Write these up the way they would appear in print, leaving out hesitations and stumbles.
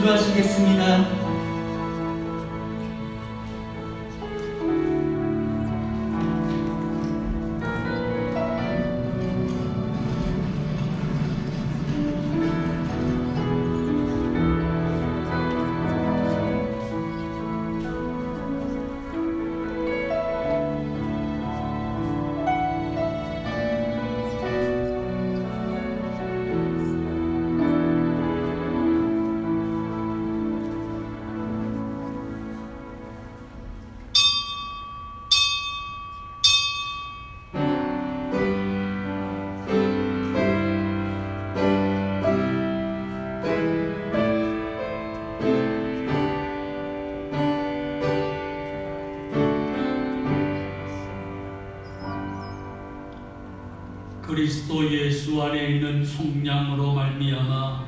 기도하시겠습니다. 그리스도 예수 안에 있는 속량으로 말미암아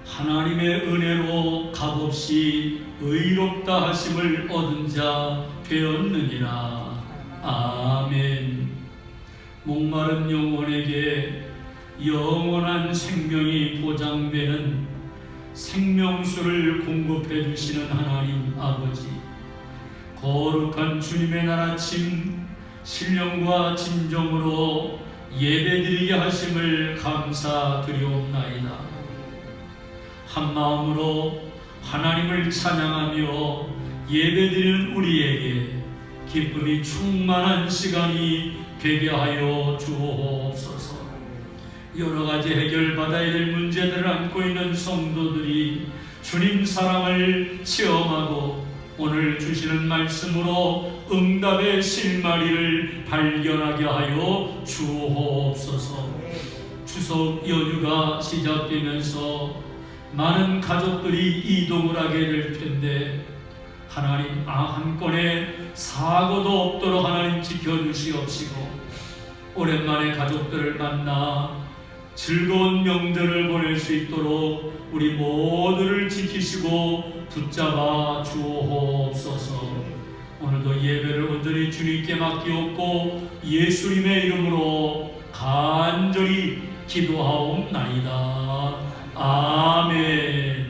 하나님의 은혜로 값없이 의롭다 하심을 얻은 자 되었느니라. 아멘. 목마른 영혼에게 영원한 생명이 보장되는 생명수를 공급해 주시는 하나님 아버지, 거룩한 주님의 날아침 신령과 진정으로 예배드리게 하심을 감사드리옵나이다. 한마음으로 하나님을 찬양하며 예배드리는 우리에게 기쁨이 충만한 시간이 되게 하여 주옵소서. 여러가지 해결받아야 될 문제들을 안고 있는 성도들이 주님 사랑을 체험하고 오늘 주시는 말씀으로 응답의 실마리를 발견하게 하여 주옵소서. 추석 연휴가 시작되면서 많은 가족들이 이동을 하게 될 텐데 하나님 한 건의 사고도 없도록 하나님 지켜주시옵시고 오랜만에 가족들을 만나 즐거운 명절을 보낼 수 있도록 우리 모두를 지키시고 붙잡아 주옵소서. 오늘도 예배를 온전히 주님께 맡기옵고 예수님의 이름으로 간절히 기도하옵나이다. 아멘.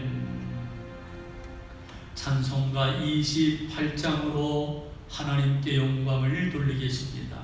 찬송가 28장으로 하나님께 영광을 돌리겠습니다.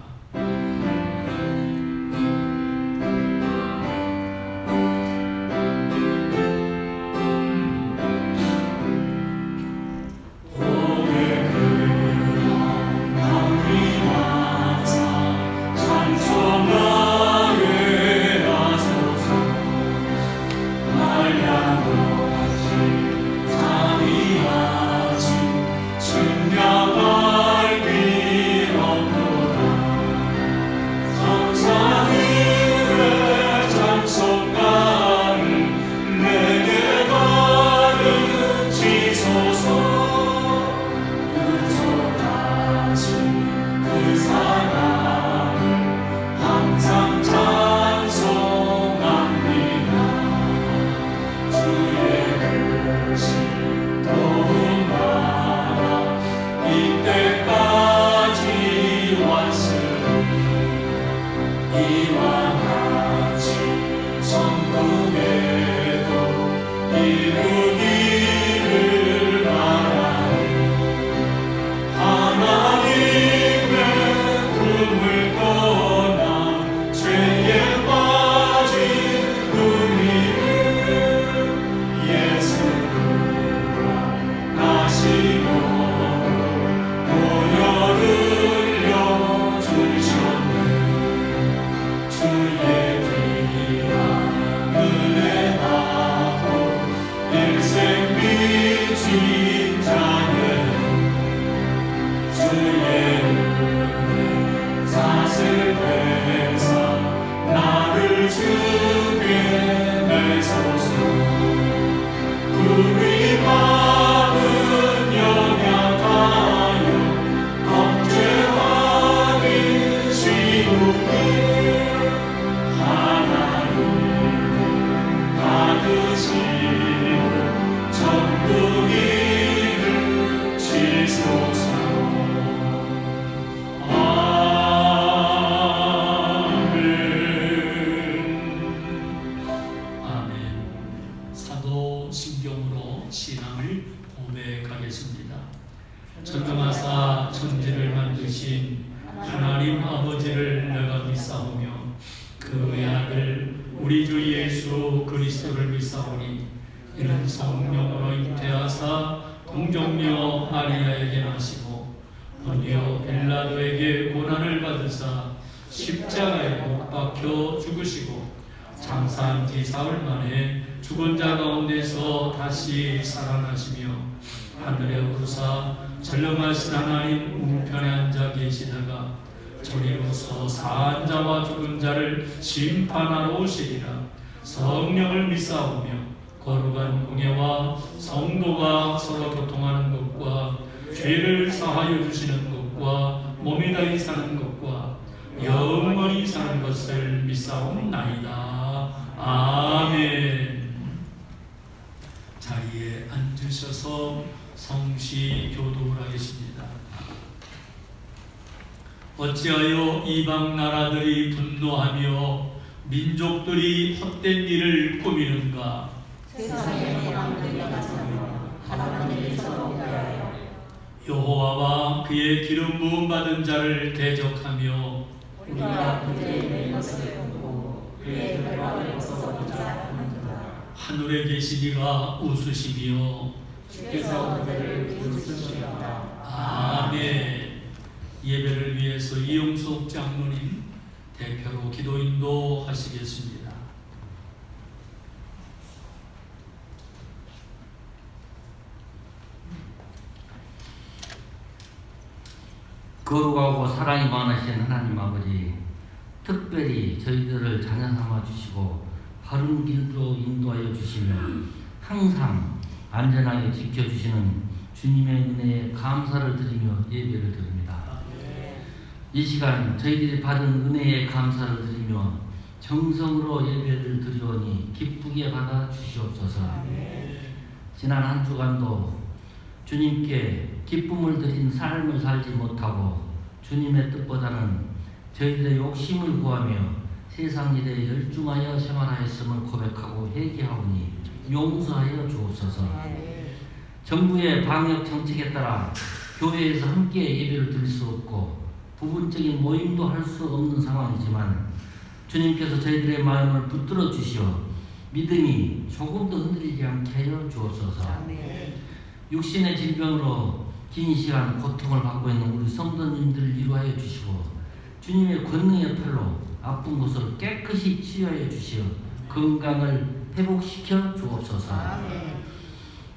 예수 구원하시고 신경으로 신앙을 고백하겠습니다. 전능하사 천지를 만드신 하나님 아버지를 내가 믿사오며 그 외아들 우리 주 예수 그리스도를 믿사오니 이는 성령으로 잉태하사 동정녀 마리아에게 나시고 본디오 빌라도에게 고난을 받으사 십자가에 못 박혀 죽으시고 장사한 지 사흘 만에 죽은 자 가운데서 다시 살아나시며 하늘에 오르사 전능하신 하나님 우편에 앉아 계시다가 저리로서 사한 자와 죽은 자를 심판하러 오시리라. 성령을 믿사오며 거룩한 공예와 성도가 서로 교통하는 것과 죄를 사하여 주시는 것과 몸이 다히 사는 것과 영원히 사는 것을 믿사옵나이다. 아멘. 자리에 앉으셔서 성시 교독을 하겠습니다. 어찌하여 이방 나라들이 분노하며 민족들이 헛된 일을 꾸미는가? 세상의 왕들이 나서며 하나님을 서로 위하여 여호와와 그의 기름 부음 받은 자를 대적하며 우리가 그들의 맹것을 보고 그의 결박을 벗어보자 하는도다. 하늘에 계시니가 웃으시며 주께서 그들을 비웃으시리로다. 아멘. 예배를 위해서 이용석 장로님 대표로 기도인도 하시겠습니다. 거룩하고 사랑이 많으신 하나님 아버지, 특별히 저희들을 자녀 삼아 주시고 바른 길로 인도하여 주시며 항상 안전하게 지켜주시는 주님의 은혜에 감사를 드리며 예배를 드립니다. 이 시간 저희들이 받은 은혜에 감사를 드리며 정성으로 예배를 드리오니 기쁘게 받아 주시옵소서. 지난 한 주간도 주님께 기쁨을 드린 삶을 살지 못하고 주님의 뜻보다는 저희들의 욕심을 구하며 세상 일에 열중하여 생활하였음을 고백하고 회개하오니 용서하여 주옵소서. 정부의 방역 정책에 따라 교회에서 함께 예배를 드릴 수 없고 부분적인 모임도 할 수 없는 상황이지만 주님께서 저희들의 마음을 붙들어 주시어 믿음이 조금도 흔들리지 않게 하여 주옵소서. 육신의 질병으로 긴 시간 고통을 받고 있는 우리 성도님들을 위로하여 주시고 주님의 권능의 팔로 아픈 곳을 깨끗이 치유하여 주시어 건강을 회복시켜 주옵소서.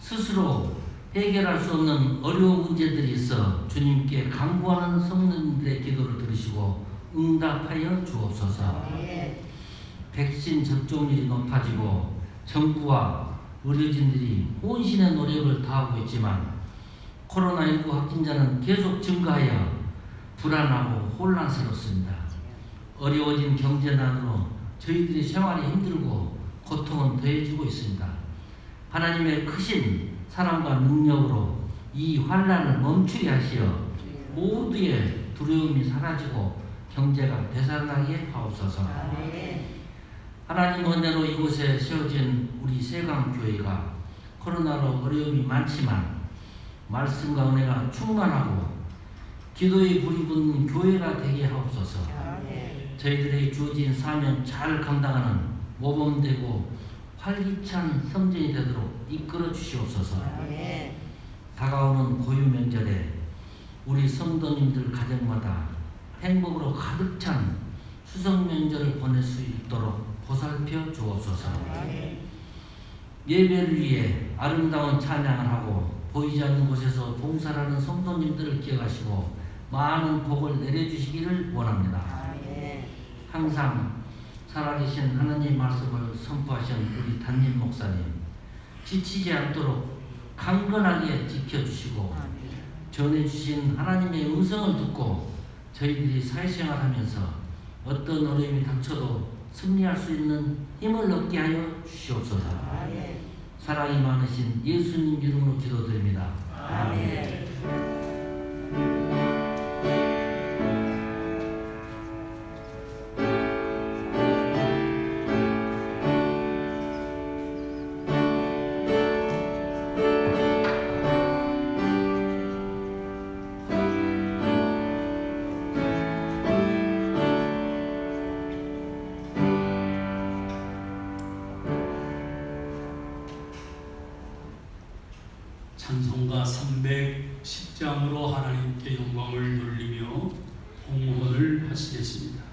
스스로 해결할 수 없는 어려운 문제들이 있어 주님께 간구하는 성도님들의 기도를 들으시고 응답하여 주옵소서. 백신 접종률이 높아지고 정부와 의료진들이 혼신의 노력을 다하고 있지만 코로나19 확진자는 계속 증가하여 불안하고 혼란스럽습니다. 어려워진 경제난으로 저희들의 생활이 힘들고 고통은 더해지고 있습니다. 하나님의 크신 사랑과 능력으로 이 환란을 멈추게 하시어 모두의 두려움이 사라지고 경제가 되살아나게 하옵소서. 하나님 은혜로 이곳에 세워진 우리 세강교회가 코로나로 어려움이 많지만 말씀과 은혜가 충만하고 기도의 불이 붙는 교회가 되게 하옵소서. 저희들에게 주어진 사명 잘 감당하는 모범되고 활기찬 성전이 되도록 이끌어 주시옵소서. 다가오는 고유 명절에 우리 성도님들 가정마다 행복으로 가득 찬 수성 명절을 보낼 수 있도록 보살펴 주옵소서. 예배를 위해 아름다운 찬양을 하고 보이지 않는 곳에서 봉사하는 성도님들을 기억하시고 많은 복을 내려주시기를 원합니다. 항상 살아계신 하나님의 말씀을 선포하신 우리 담임 목사님 지치지 않도록 강건하게 지켜주시고 전해주신 하나님의 음성을 듣고 저희들이 사회생활하면서 어떤 어려움이 닥쳐도 승리할 수 있는 힘을 얻게 하여 주시옵소서. 사랑이 많으신 예수님 이름으로 기도드립니다. 아멘. 찬송가 310장으로 하나님께 영광을 돌리며 봉헌을 하시겠습니다.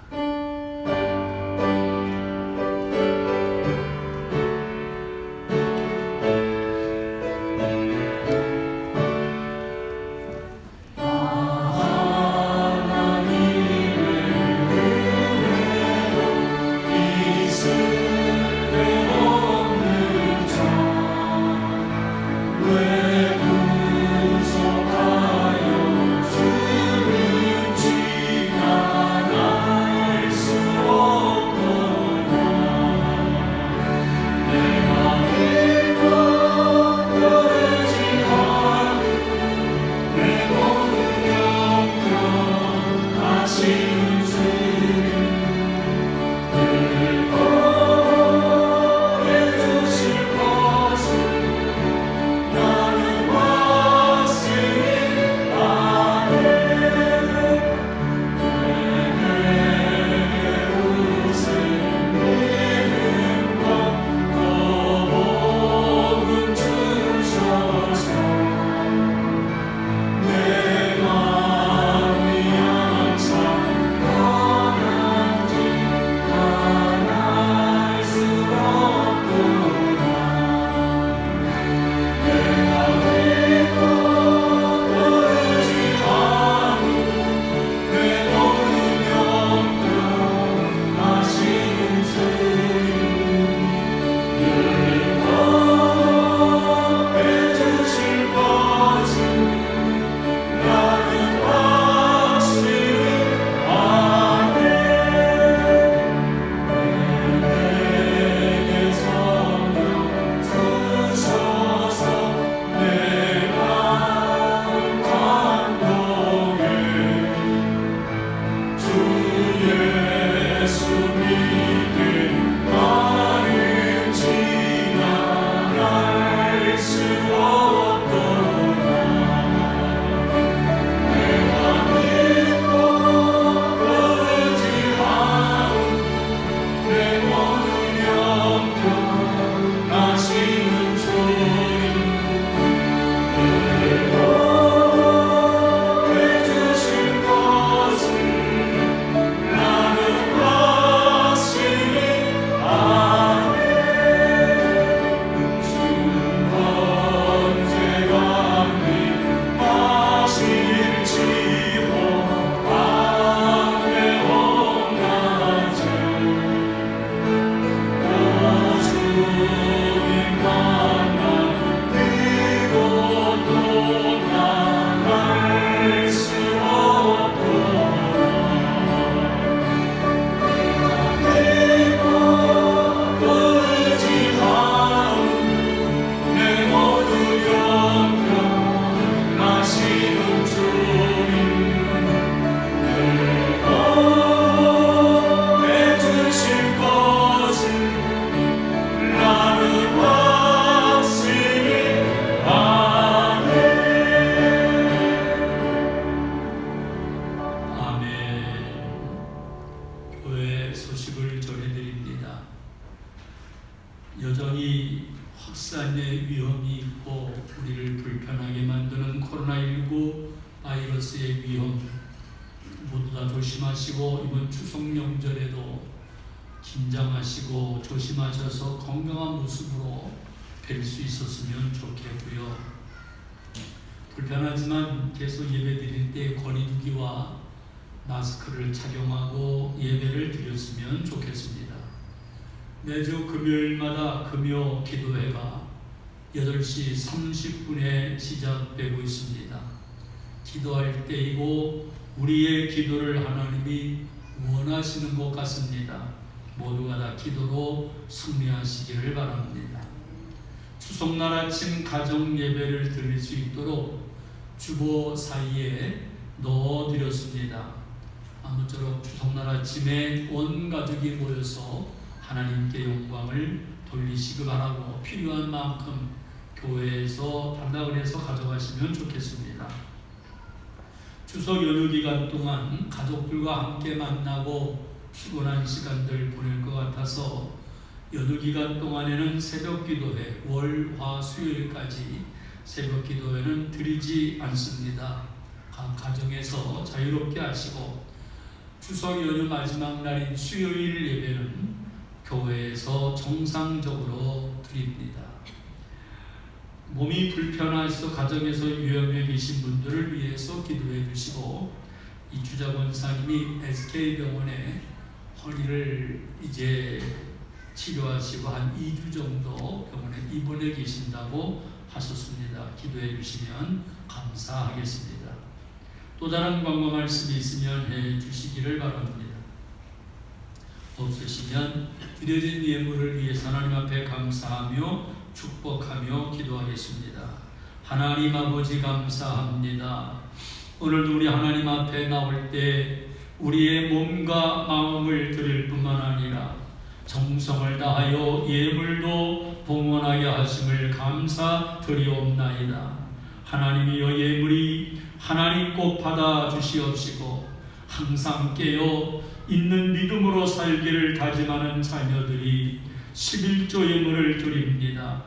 여전히 확산의 위험이 있고 우리를 불편하게 만드는 코로나19 바이러스의 위험 모두 다 조심하시고 이번 추석 명절에도 긴장하시고 조심하셔서 건강한 모습으로 뵐 수 있었으면 좋겠고요. 불편하지만 계속 예배 드릴 때 거리두기와 마스크를 착용하고 예배를 드렸으면 좋겠습니다. 매주 금요일마다 금요 기도회가 8시 30분에 시작되고 있습니다. 기도할 때이고 우리의 기도를 하나님이 원하시는 것 같습니다. 모두가 다 기도로 승리하시기를 바랍니다. 추석날 아침 가정 예배를 드릴 수 있도록 주보 사이에 넣어드렸습니다. 아무쪼록 추석날 아침에 온 가족이 모여서 하나님께 영광을 돌리시기 바라고 필요한 만큼 교회에서 단락을 해서 가져가시면 좋겠습니다. 추석 연휴 기간 동안 가족들과 함께 만나고 피곤한 시간들 보낼 것 같아서 연휴 기간 동안에는 새벽 기도회 월, 화, 수요일까지 새벽 기도회는 드리지 않습니다. 각 가정에서 자유롭게 하시고 추석 연휴 마지막 날인 수요일 예배는 교회에서 정상적으로 드립니다. 몸이 불편하셔서 가정에서 요양에 계신 분들을 위해서 기도해 주시고, 이주자 권사님이 SK병원에 허리를 이제 치료하시고 한 2주 정도 병원에 입원해 계신다고 하셨습니다. 기도해 주시면 감사하겠습니다. 또 다른 광고 말씀이 있으면 해 주시기를 바랍니다. 없으시면 드려진 예물을 위해서 하나님 앞에 감사하며 축복하며 기도하겠습니다. 하나님 아버지 감사합니다. 오늘도 우리 하나님 앞에 나올 때 우리의 몸과 마음을 드릴 뿐만 아니라 정성을 다하여 예물도 봉헌하게 하심을 감사드리옵나이다. 하나님이여, 예물이 하나님 꼭 받아 주시옵시고 항상 깨어 있는 믿음으로 살기를 다짐하는 자녀들이 11조 예물을 드립니다.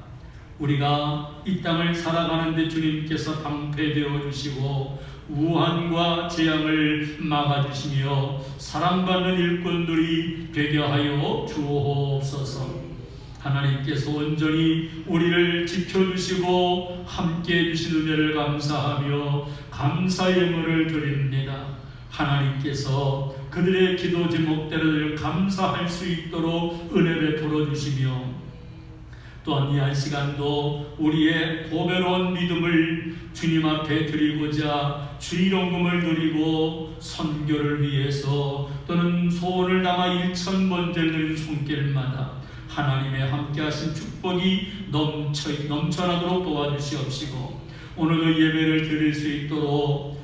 우리가 이 땅을 살아가는데 주님께서 방패되어 주시고 우환과 재앙을 막아주시며 사랑받는 일꾼들이 되게 하여 주옵소서. 하나님께서 온전히 우리를 지켜주시고 함께해 주신 은혜를 감사하며 감사 예물을 드립니다. 하나님께서 그들의 기도 제목대로 감사할 수 있도록 은혜 베풀어 주시며, 또한 이 한 시간도 우리의 보배로운 믿음을 주님 앞에 드리고자 주일원금을 드리고 선교를 위해서 또는 소원을 담아 1000번째 드린 손길마다 하나님의 함께하신 축복이 넘쳐나도록 도와주시옵시고, 오늘도 예배를 드릴 수 있도록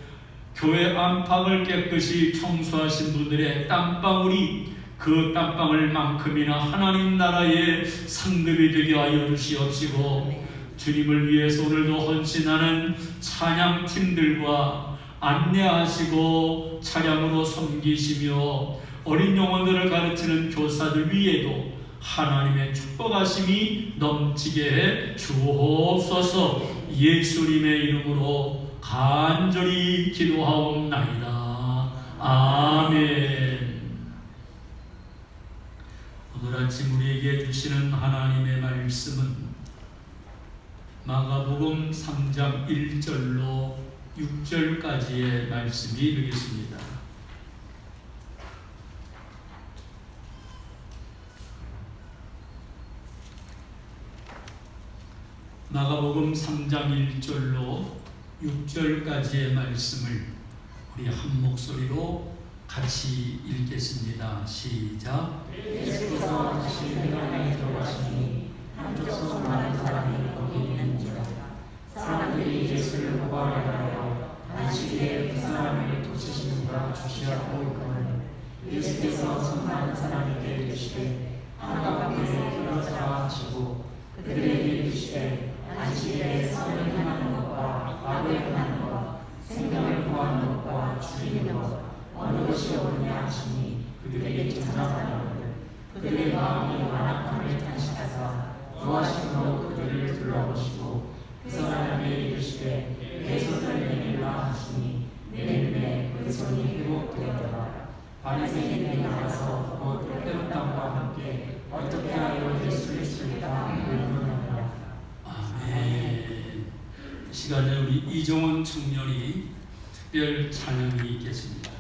교회 안팎을 깨끗이 청소하신 분들의 땀방울이 그 땀방울만큼이나 하나님 나라의 상급이 되게 하여 주시옵시고, 주님을 위해서 오늘도 헌신하는 찬양팀들과 안내하시고 차량으로 섬기시며 어린 영혼들을 가르치는 교사들 위에도 하나님의 축복하심이 넘치게 해 주옵소서. 예수님의 이름으로 간절히 기도하옵나이다. 아멘. 오늘 아침 우리에게 주시는 하나님의 말씀은 마가복음 3장 1절로 6절까지의 말씀이 되겠습니다. 마가복음 3장 1절로 6절까지의 말씀을 우리 한 목소리로 같이 읽겠습니다. 시작. 예수께서 다시 회당에 들어가시니 한쪽 손 많은 사람이 거기 있는지라. 사람들이 예수를 고발하여 안식일에 그 사람을 도치시는가 주시하고 있거늘 예수께서 손 많은 사람에게 이르시되 한가운데 일어서라 하시고 그들에게 이르시되 안식일에 선을 행하는 것과 악을 행하는 것, 생명을 구하는 것과 죽이는 것 어느 것이 옳으냐 하시니 그들에게 전하자마를 그들의 마음이 완악함을 탄식하사 구하심으로 그들을 둘러보시고 그 사람에게 이르시되 내 손을 내밀라 하시니 내밀매 그 손이 회복되었더라. 바리새인들이 나가서 곧 롯데롯 땅과 함께 어떻게 하여 예수를 죽일까 의논하니라. 아멘. 시간에 우리 이종원 청년이 특별 찬양이 있겠습니다.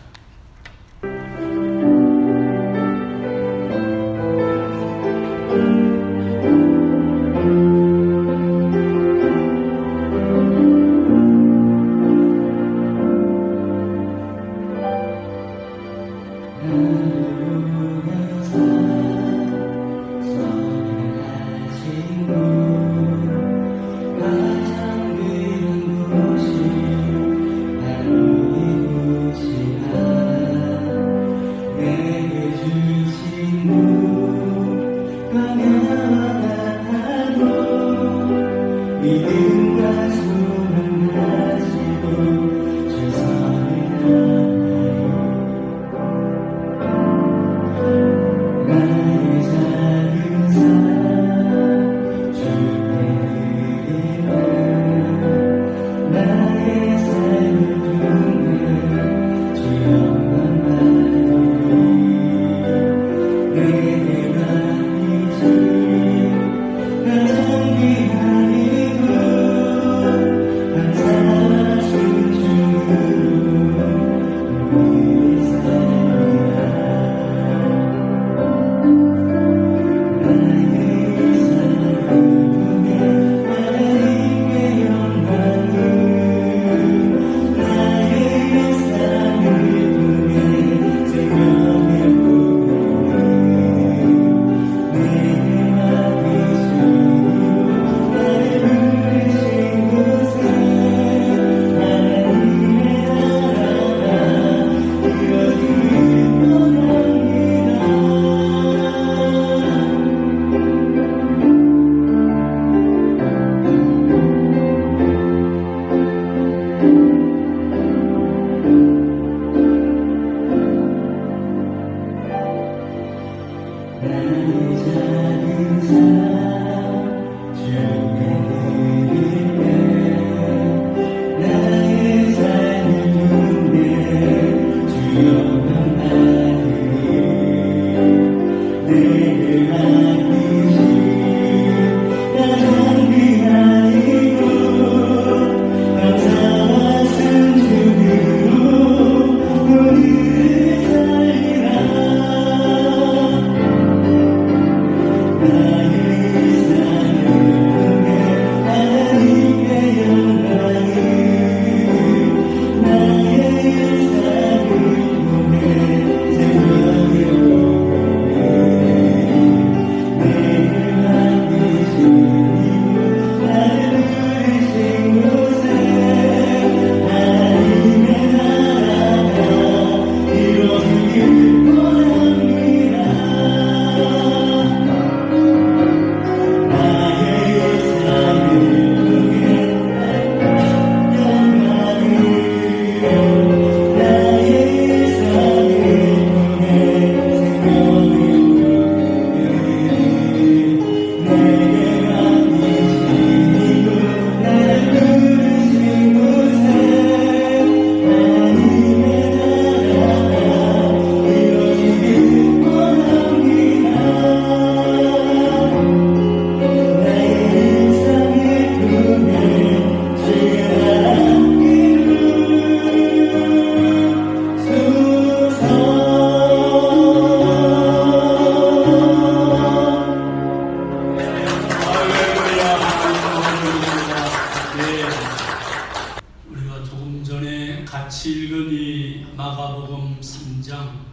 3장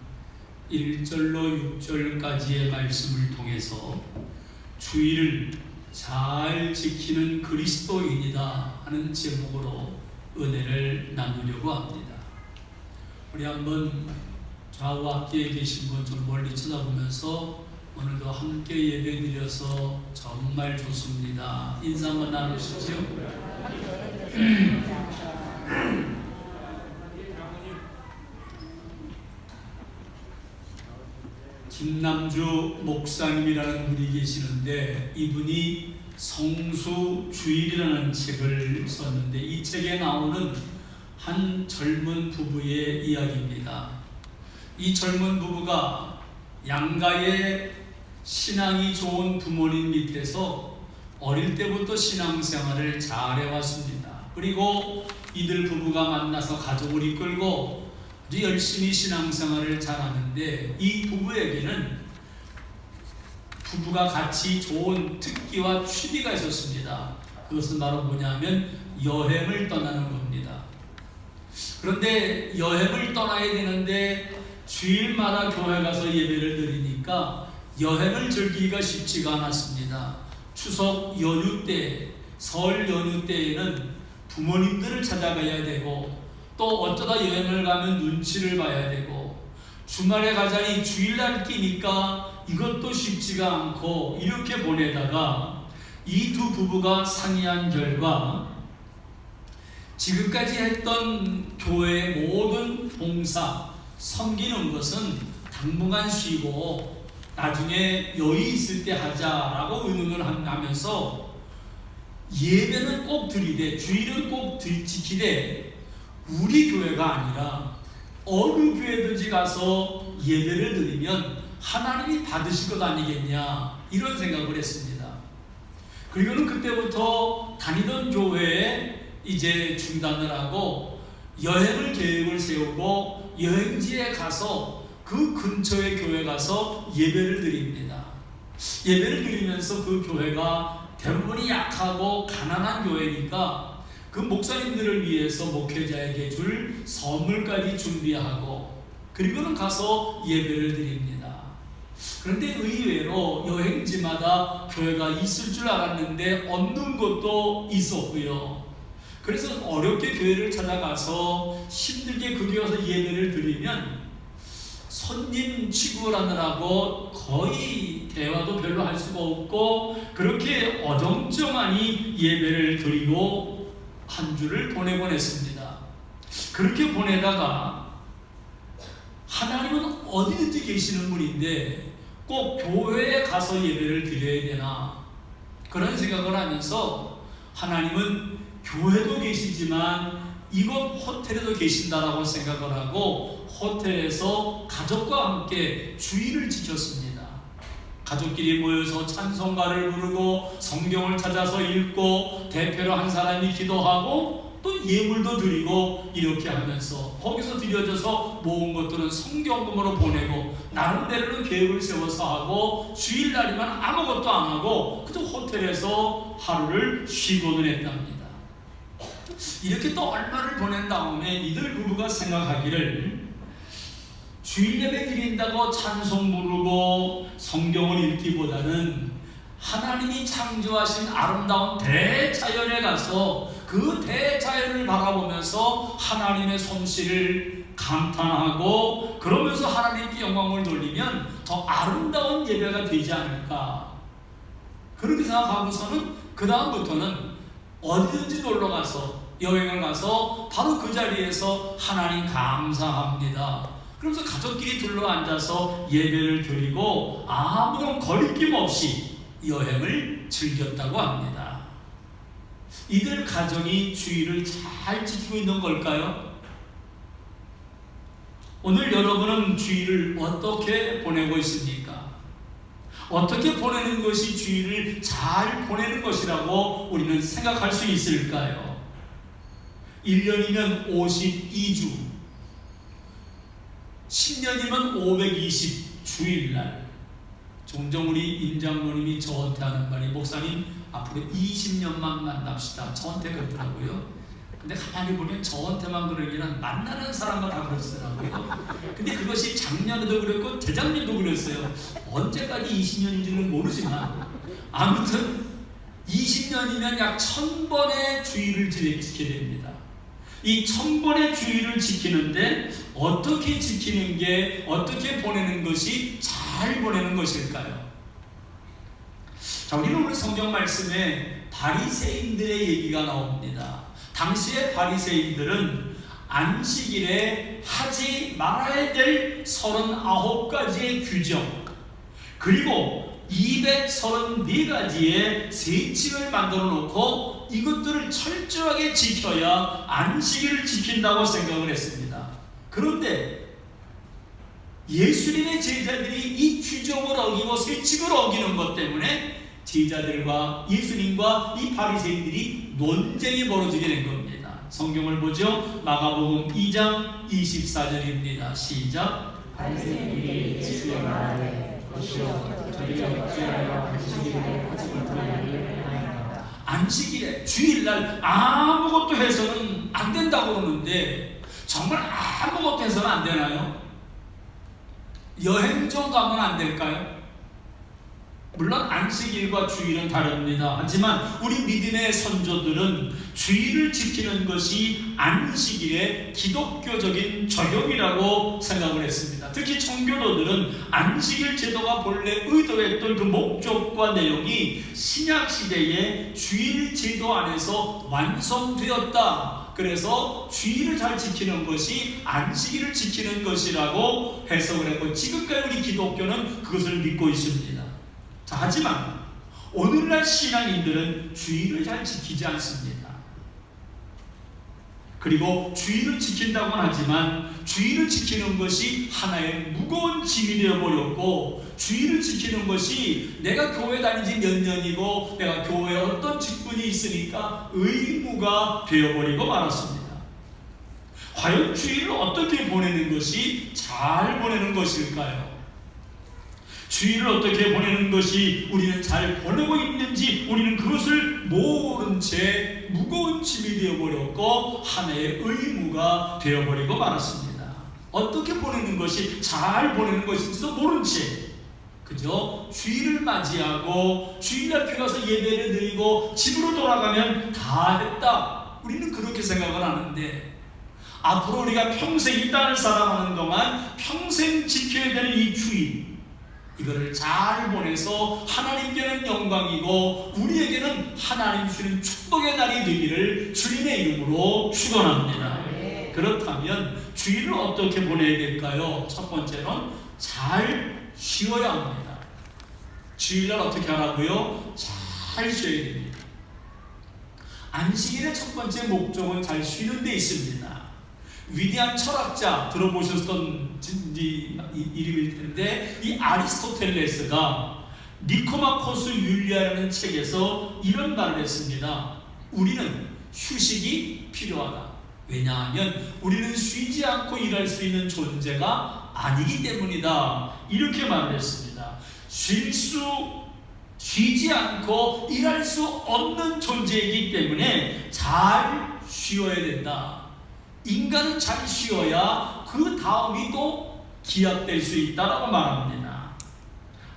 1절로 6절까지의 말씀을 통해서 주의를 잘 지키는 그리스도인이다 하는 제목으로 은혜를 나누려고 합니다. 우리 한번 좌우 앞뒤에 계신 분 좀 멀리 쳐다보면서 오늘도 함께 예배드려서 정말 좋습니다. 인사 한번 나누시죠. 김남주 목사님이라는 분이 계시는데 이분이 성수주일이라는 책을 썼는데 이 책에 나오는 한 젊은 부부의 이야기입니다. 이 젊은 부부가 양가의 신앙이 좋은 부모님 밑에서 어릴 때부터 신앙생활을 잘 해왔습니다. 그리고 이들 부부가 만나서 가족을 이끌고 아주 열심히 신앙생활을 잘하는데 이 부부에게는 부부가 같이 좋은 특기와 취미가 있었습니다. 그것은 바로 뭐냐면 여행을 떠나는 겁니다. 그런데 여행을 떠나야 되는데 주일마다 교회 가서 예배를 드리니까 여행을 즐기기가 쉽지가 않았습니다. 추석 연휴 때, 설 연휴 때에는 부모님들을 찾아가야 되고 또 어쩌다 여행을 가면 눈치를 봐야 되고 주말에 가자니 주일날 끼니까 이것도 쉽지가 않고 이렇게 보내다가 이 두 부부가 상의한 결과 지금까지 했던 교회의 모든 봉사, 섬기는 것은 당분간 쉬고 나중에 여유 있을 때 하자라고 의논을 하면서 예배는 꼭 드리되 주일은 꼭 지키되 우리 교회가 아니라 어느 교회든지 가서 예배를 드리면 하나님이 받으실 것 아니겠냐 이런 생각을 했습니다. 그리고는 그때부터 다니던 교회에 이제 중단을 하고 여행을 계획을 세우고 여행지에 가서 그 근처의 교회 가서 예배를 드립니다. 예배를 드리면서 그 교회가 대부분이 약하고 가난한 교회니까 그 목사님들을 위해서 목회자에게 줄 선물까지 준비하고 그리고는 가서 예배를 드립니다. 그런데 의외로 여행지마다 교회가 있을 줄 알았는데 없는 것도 있었고요. 그래서 어렵게 교회를 찾아가서 힘들게 그 교회 가서 예배를 드리면 손님 취급을 하느라고 거의 대화도 별로 할 수가 없고 그렇게 어정쩡하니 예배를 드리고 한 주를 보내곤 했습니다. 그렇게 보내다가 하나님은 어디든지 계시는 분인데 꼭 교회에 가서 예배를 드려야 되나 그런 생각을 하면서 하나님은 교회도 계시지만 이곳 호텔에도 계신다라고 생각을 하고 호텔에서 가족과 함께 주일을 지켰습니다. 가족끼리 모여서 찬송가를 부르고 성경을 찾아서 읽고 대표로 한 사람이 기도하고 또 예물도 드리고 이렇게 하면서 거기서 드려져서 모은 것들은 성경금으로 보내고 나름대로는 계획을 세워서 하고 주일날이면 아무것도 안 하고 그저 호텔에서 하루를 쉬고는 했답니다. 이렇게 또 얼마를 보낸 다음에 이들 부부가 생각하기를 주일 예배 드린다고 찬송 부르고 성경을 읽기보다는 하나님이 창조하신 아름다운 대자연에 가서 그 대자연을 바라보면서 하나님의 솜씨를 감탄하고 그러면서 하나님께 영광을 돌리면 더 아름다운 예배가 되지 않을까 그렇게 생각하고서는 그 다음부터는 어디든지 놀러가서 여행을 가서 바로 그 자리에서 하나님 감사합니다 그러면서 가족끼리 둘러앉아서 예배를 드리고 아무런 거리낌 없이 여행을 즐겼다고 합니다. 이들 가정이 주일을 잘 지키고 있는 걸까요? 오늘 여러분은 주일을 어떻게 보내고 있습니까? 어떻게 보내는 것이 주일을 잘 보내는 것이라고 우리는 생각할 수 있을까요? 1년이면 52주 10년이면 520 주일날 종종 우리 임장로님이 저한테 하는 말이 목사님 앞으로 20년만 만납시다 저한테 그러더라고요. 근데 가만히 보면 저한테만 그러기는 만나는 사람마다 그러시더라고요. 근데 그것이 작년에도 그랬고 재작년도 그랬어요. 언제까지 20년인지는 모르지만 아무튼 20년이면 약 1000번의 주의를 지켜야 됩니다. 이 1000번의 주의를 지키는데 어떻게 지키는 게, 어떻게 보내는 것이 잘 보내는 것일까요? 자, 우리는 오늘 성경 말씀에 바리새인들의 얘기가 나옵니다. 당시의 바리새인들은 안식일에 하지 말아야 될 39가지의 규정, 그리고 234가지의 세칙을 만들어 놓고 이것들을 철저하게 지켜야 안식일을 지킨다고 생각을 했습니다. 그런데 예수님의 제자들이 이 규정을 어기고 세칙을 어기는 것 때문에 제자들과 예수님과 이 바리새인들이 논쟁이 벌어지게 된 겁니다. 성경을 보죠. 마가복음 2장 24절입니다. 시작. 바리새인들이 예수께 말하되 보시오 저희가 어찌하여 안식일에 하지 못할 일을 하나이까. 안식일에 주일날 아무것도 해서는 안 된다고 그러는데 정말 아무것도 해서는 안 되나요? 여행 좀 가면 안 될까요? 물론 안식일과 주일은 다릅니다. 하지만 우리 믿음의 선조들은 주일을 지키는 것이 안식일의 기독교적인 적용이라고 생각을 했습니다. 특히 청교도들은 안식일 제도가 본래 의도했던 그 목적과 내용이 신약시대의 주일 제도 안에서 완성되었다. 그래서 주일을 잘 지키는 것이 안식일을 지키는 것이라고 해석을 했고, 지금까지 우리 기독교는 그것을 믿고 있습니다. 자, 하지만 오늘날 신앙인들은 주일을 잘 지키지 않습니다. 그리고 주일을 지킨다고는 하지만 주일을 지키는 것이 하나의 무거운 짐이 되어버렸고, 주일을 지키는 것이 내가 교회 다닌 지 몇 년이고 내가 교회에 어떤 직분이 있으니까 의무가 되어버리고 말았습니다. 과연 주일을 어떻게 보내는 것이 잘 보내는 것일까요? 주일을 어떻게 보내는 것이 우리는 잘 보내고 있는지 우리는 그것을 모른 채 무거운 짐이 되어버렸고 하나의 의무가 되어버리고 말았습니다. 어떻게 보내는 것이 잘 보내는 것인지도 모른 채 그저 주일을 맞이하고 주일날 교회 가서 예배를 드리고 집으로 돌아가면 다 했다. 우리는 그렇게 생각을 하는데, 앞으로 우리가 평생 이 땅을 살아가는 동안 평생 지켜야 되는 이 주일, 이거를 잘 보내서 하나님께는 영광이고 우리에게는 하나님 주시는 축복의 날이 되기를 주님의 이름으로 축원합니다. 그렇다면 주일을 어떻게 보내야 될까요? 첫 번째는 잘 쉬어야 합니다. 주일날 어떻게 하라고요? 잘 쉬어야 됩니다. 안식일의 첫 번째 목적은 잘 쉬는 데 있습니다. 위대한 철학자 들어보셨던 이름일 텐데, 이 아리스토텔레스가 니코마코스 율리아라는 책에서 이런 말을 했습니다. 우리는 휴식이 필요하다. 왜냐하면 우리는 쉬지 않고 일할 수 있는 존재가 아니기 때문이다. 이렇게 말을 했습니다. 쉬지 않고 일할 수 없는 존재이기 때문에 잘 쉬어야 된다. 인간은 잘 쉬어야 그 다음이 또 기약될 수 있다라고 말합니다.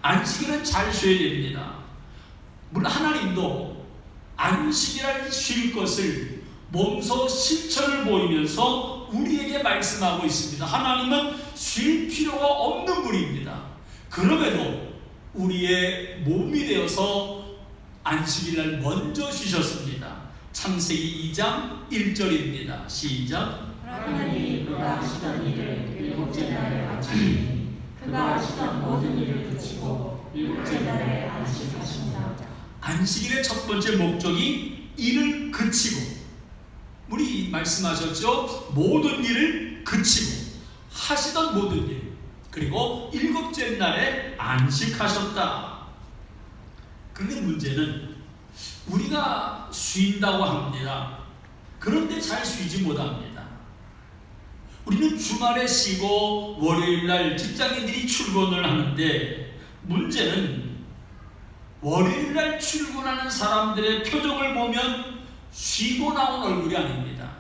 안식일은 잘 쉬어야 됩니다. 물론 하나님도 안식일을 쉴 것을 몸소 실천을 보이면서 우리에게 말씀하고 있습니다. 하나님은 쉴 필요가 없는 분입니다. 그럼에도 우리의 몸이 되어서 안식일날 먼저 쉬셨습니다. 창세기 2장 1절입니다. 시작. 하나님이 그가 하시던 일을 일곱째 날에 마치니 그가 하시던 모든 일을 그치고 일곱째 날에 안식하십니다. 안식일의 첫 번째 목적이 일을 그치고, 우리 말씀하셨죠? 모든 일을 그치고 하시던 모든 일, 그리고 일곱째 날에 안식하셨다. 그런데 문제는 우리가 쉰다고 합니다. 그런데 잘 쉬지 못합니다. 우리는 주말에 쉬고 월요일날 직장인들이 출근을 하는데, 문제는 월요일날 출근하는 사람들의 표정을 보면 쉬고 나온 얼굴이 아닙니다.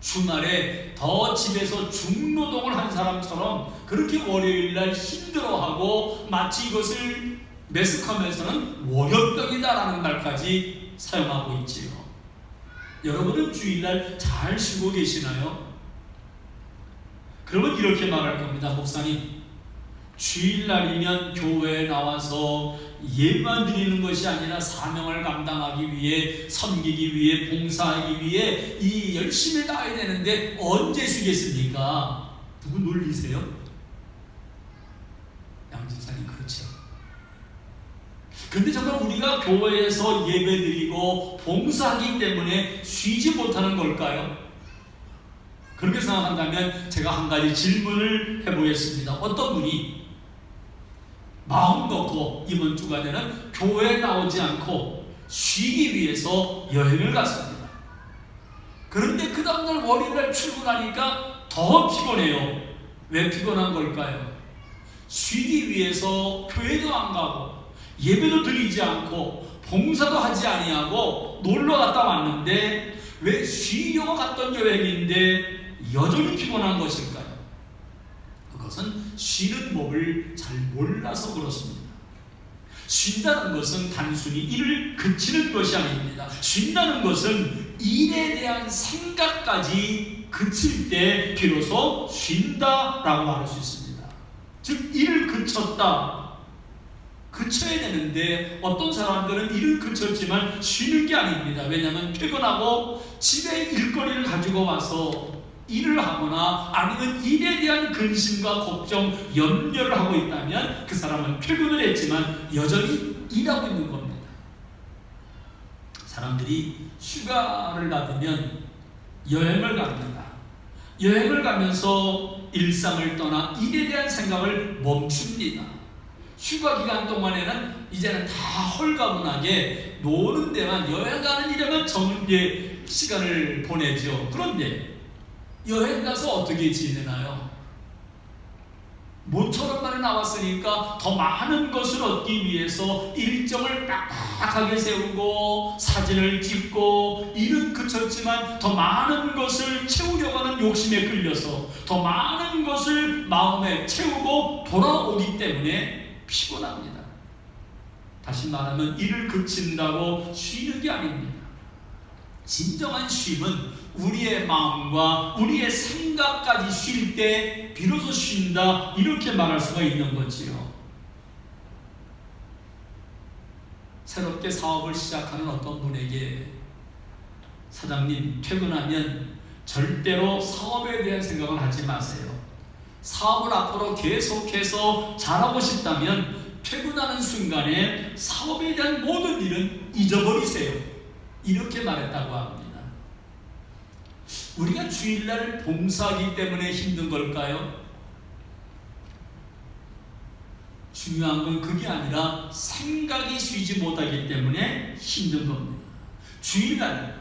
주말에 더 집에서 중노동을 한 사람처럼 그렇게 월요일날 힘들어하고 마치 이것을 매습하면서는 월요병이다라는 말까지 사용하고 있지요. 여러분은 주일날 잘 쉬고 계시나요? 그러면 이렇게 말할 겁니다. 목사님, 주일날이면 교회에 나와서 예만 드리는 것이 아니라 사명을 감당하기 위해, 섬기기 위해, 봉사하기 위해 이 열심히 다해야 되는데 언제 쉬겠습니까? 누구 놀리세요? 양집사님, 그렇죠. 근데 정말 우리가 교회에서 예배드리고 봉사하기 때문에 쉬지 못하는 걸까요? 그렇게 생각한다면 제가 한 가지 질문을 해보겠습니다. 어떤 분이 마음 놓고 이번 주간에는 교회에 나오지 않고 쉬기 위해서 여행을 갔습니다. 그런데 그 다음날 월요일날 출근하니까 더 피곤해요. 왜 피곤한 걸까요? 쉬기 위해서 교회도 안 가고 예배도 드리지 않고 봉사도 하지 아니하고 놀러 갔다 왔는데 왜 쉬려고 갔던 여행인데 여전히 피곤한 것일까요? 그것은 쉬는 법을 잘 몰라서 그렇습니다. 쉰다는 것은 단순히 일을 그치는 것이 아닙니다. 쉰다는 것은 일에 대한 생각까지 그칠 때 비로소 쉰다라고 말할 수 있습니다. 즉 일을 그쳤다. 그쳐야 되는데 어떤 사람들은 일을 그쳤지만 쉬는 게 아닙니다. 왜냐하면 피곤하고 집에 일거리를 가지고 와서 일을 하거나 아니면 일에 대한 근심과 걱정, 염려를 하고 있다면 그 사람은 퇴근을 했지만 여전히 일하고 있는 겁니다. 사람들이 휴가를 받으면 여행을 갑니다. 여행을 가면서 일상을 떠나 일에 대한 생각을 멈춥니다. 휴가 기간 동안에는 이제는 다 홀가분하게 노는 데만, 여행 가는 일에만 시간을 보내죠. 그런데 여행 가서 어떻게 지내나요? 모처럼 만에 나왔으니까 더 많은 것을 얻기 위해서 일정을 빡빡하게 세우고 사진을 찍고 일은 그쳤지만 더 많은 것을 채우려고 하는 욕심에 끌려서 더 많은 것을 마음에 채우고 돌아오기 때문에 피곤합니다. 다시 말하면 일을 그친다고 쉬는 게 아닙니다. 진정한 쉼은 우리의 마음과 우리의 생각까지 쉴 때 비로소 쉰다, 이렇게 말할 수가 있는 거지요. 새롭게 사업을 시작하는 어떤 분에게 사장님, 퇴근하면 절대로 사업에 대한 생각을 하지 마세요. 사업을 앞으로 계속해서 잘하고 싶다면 퇴근하는 순간에 사업에 대한 모든 일은 잊어버리세요. 이렇게 말했다고 합니다. 우리가 주일날 봉사하기 때문에 힘든 걸까요? 중요한 건 그게 아니라 생각이 쉬지 못하기 때문에 힘든 겁니다. 주일날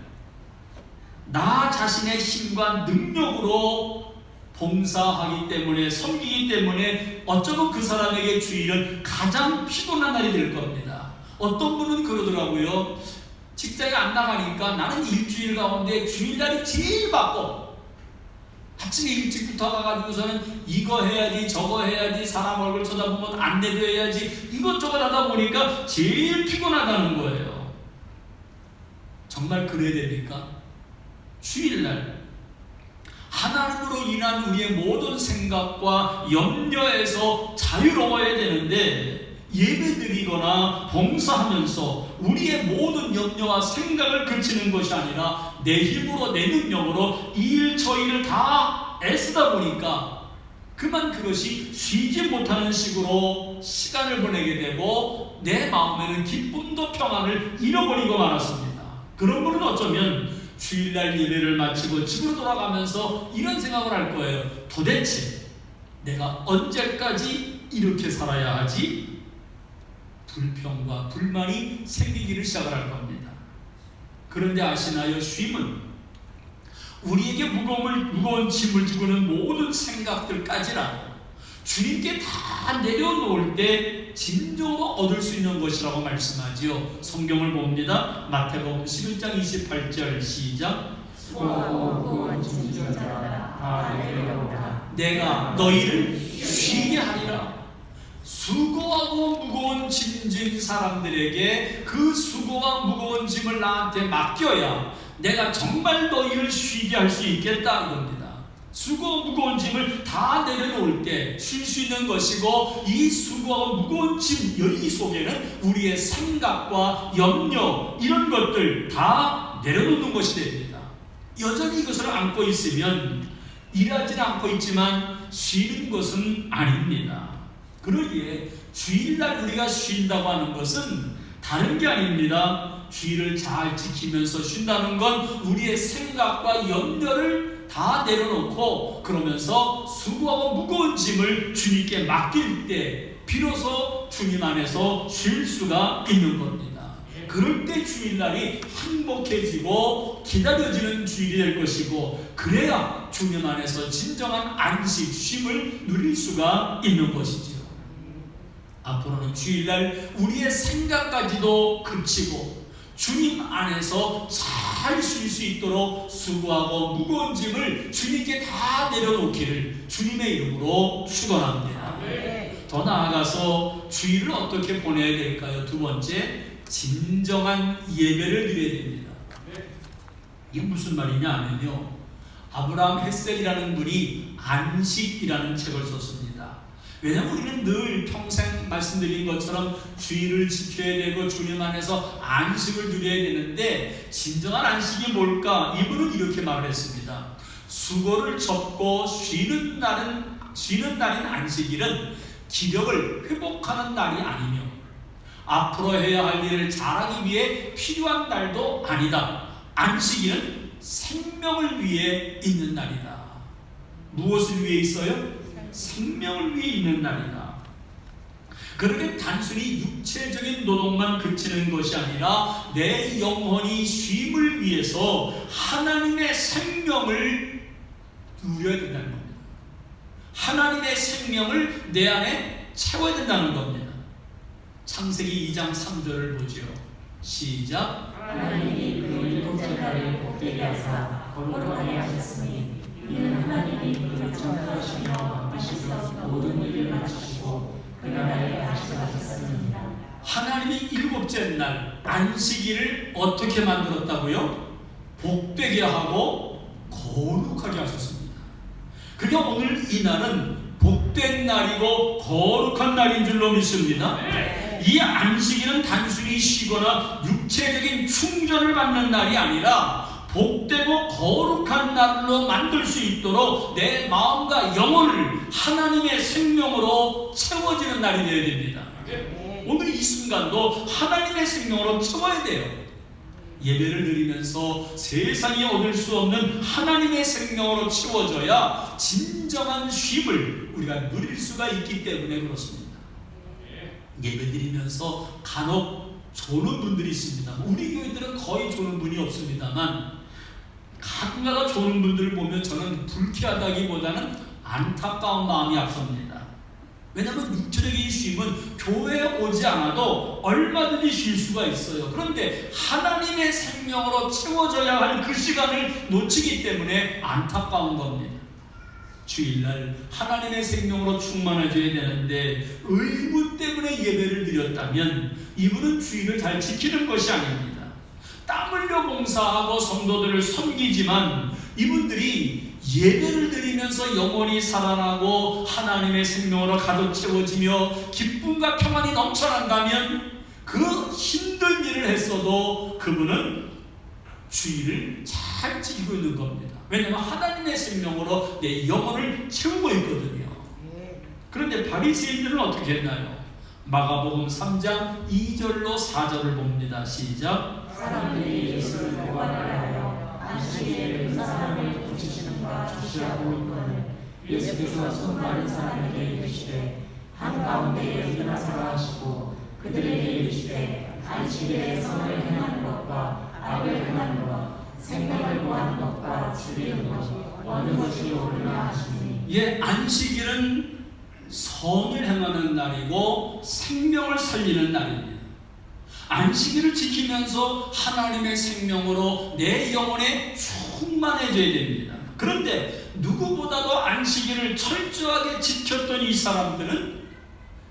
나 자신의 힘과 능력으로 봉사하기 때문에, 섬기기 때문에 어쩌면 그 사람에게 주일은 가장 피곤한 날이 될 겁니다. 어떤 분은 그러더라고요. 직장에 안 나가니까 나는 일주일 가운데 주일날이 제일 바빠. 아침에 일찍부터 가가지고서는 이거 해야지 저거 해야지, 사람 얼굴 쳐다보면 안내도 해야지, 이것저것 하다 보니까 제일 피곤하다는 거예요. 정말 그래야 됩니까? 주일날 하나님으로 인한 우리의 모든 생각과 염려에서 자유로워야 되는데, 예배드리거나 봉사하면서 우리의 모든 염려와 생각을 그치는 것이 아니라 내 힘으로, 내 능력으로 이 일 저 일을 다 애쓰다 보니까 그만 그것이 쉬지 못하는 식으로 시간을 보내게 되고 내 마음에는 기쁨도 평안을 잃어버리고 말았습니다. 그런 분은 어쩌면 주일날 예배를 마치고 집으로 돌아가면서 이런 생각을 할 거예요. 도대체 내가 언제까지 이렇게 살아야 하지? 불평과 불만이 생기기를 시작을 할 겁니다. 그런데 아시나요? 쉼은 우리에게 무거운 짐을 지고는 모든 생각들까지나 주님께 다 내려놓을 때 진정으로 얻을 수 있는 것이라고 말씀하지요. 성경을 봅니다. 마태복음 11장 28절 시작. 수고하고 무거운 짐 지는 자들아 다 내려오라. 내가 너희를 쉬게 하리라. 수고하고 무거운 짐진 사람들에게 그 수고와 무거운 짐을 나한테 맡겨야 내가 정말 너희를 쉬게 할 수 있겠다 이겁니다. 수고 무거운 짐을 다 내려놓을 때 쉴 수 있는 것이고, 이 수고하고 무거운 짐 여기 속에는 우리의 생각과 염려 이런 것들 다 내려놓는 것이 됩니다. 여전히 이것을 안고 있으면 일하지는 않고 있지만 쉬는 것은 아닙니다. 그러기에 주일날 우리가 쉰다고 하는 것은 다른 게 아닙니다. 주일을 잘 지키면서 쉰다는 건 우리의 생각과 염려를 다 내려놓고 그러면서 수고하고 무거운 짐을 주님께 맡길 때 비로소 주님 안에서 쉴 수가 있는 겁니다. 그럴 때 주일날이 행복해지고 기다려지는 주일이 될 것이고, 그래야 주님 안에서 진정한 안식, 쉼을 누릴 수가 있는 것이지요. 앞으로는 주일날 우리의 생각까지도 그치고 주님 안에서 잘 쉴 수 있도록 수고하고 무거운 짐을 주님께 다 내려놓기를 주님의 이름으로 축원합니다. 더 나아가서 주일을 어떻게 보내야 될까요? 두 번째, 진정한 예배를 드려야 됩니다. 이게 무슨 말이냐 하면요, 아브라함 헷셀이라는 분이 안식이라는 책을 썼습니다. 왜냐하면 우리는 늘 평생 말씀드린 것처럼 주일을 지켜야 되고 주님 안에서 안식을 누려야 되는데, 진정한 안식이 뭘까? 이분은 이렇게 말을 했습니다. 수고를 접고 쉬는 날인 안식일은 기력을 회복하는 날이 아니며 앞으로 해야 할 일을 잘하기 위해 필요한 날도 아니다. 안식일은 생명을 위해 있는 날이다. 무엇을 위해 있어요? 생명을 위해 있는 날이다. 그렇게 단순히 육체적인 노동만 그치는 것이 아니라 내 영혼이 쉼을 위해서 하나님의 생명을 누려야 된다는 겁니다. 하나님의 생명을 내 안에 채워야 된다는 겁니다. 창세기 2장 3절을 보죠. 시작. 하나님이 그 일곱째 날을 복되게 하사 거룩하게 하셨으니 이는 하나님이 그를 창조하시며 만드시서 모든 일을 마치시고 그날에 다시 가셨습니다. 하나님이 일곱째 날 안식일을 어떻게 만들었다고요? 복되게 하고 거룩하게 하셨습니다. 그러니까 오늘 이 날은 복된 날이고 거룩한 날인 줄로 믿습니다. 이 안식일은 단순히 쉬거나 육체적인 충전을 받는 날이 아니라 복되고 거룩한 날로 만들 수 있도록 내 마음과 영혼을 하나님의 생명으로 채워지는 날이 되어야 됩니다. 오늘 이 순간도 하나님의 생명으로 채워야 돼요. 예배를 드리면서 세상에 얻을 수 없는 하나님의 생명으로 채워져야 진정한 쉼을 우리가 누릴 수가 있기 때문에 그렇습니다. 예배 드리면서 간혹 조는 분들이 있습니다. 우리 교회들은 거의 조는 분이 없습니다만 가끔가다 조는 분들을 보면 저는 불쾌하다기보다는 안타까운 마음이 앞섭니다. 왜냐하면 육체적인 쉼은 교회에 오지 않아도 얼마든지 쉴 수가 있어요. 그런데 하나님의 생명으로 채워져야 할 그 시간을 놓치기 때문에 안타까운 겁니다. 주일날 하나님의 생명으로 충만해져야 되는데 의무 때문에 예배를 드렸다면 이분은 주일을 잘 지키는 것이 아닙니다. 땀 흘려 봉사하고 성도들을 섬기지만 이분들이 예배를 드리면서 영혼이 살아나고 하나님의 생명으로 가득 채워지며 기쁨과 평안이 넘쳐난다면 그 힘든 일을 했어도 그분은 주일을 잘 지키고 있는 겁니다. 왜냐하면 하나님의 생명으로 내 영혼을 채우고 있거든요. 그런데 바리새인들은 어떻게 했나요? 마가복음 3장 2절로 4절을 봅니다. 시작. 사람들이 예수를 고발하여 안식일에 그 사람을 고치시는가 주시하고 있거늘 예수께서 손 마른 사람에게 이르시되 한가운데에 일어나서라 하시고 그들에게 이르시되 안식일에 선을 행하는 것과 악을 행하는 것 생명을 구하는 것과 줄이는 것 어느 것이 옳으냐 하시니. 안식일은 선을 행하는 날이고 생명을 살리는 날입니다. 안식일을 지키면서 하나님의 생명으로 내 영혼에 충만해져야 됩니다. 그런데 누구보다도 안식일을 철저하게 지켰던 이 사람들은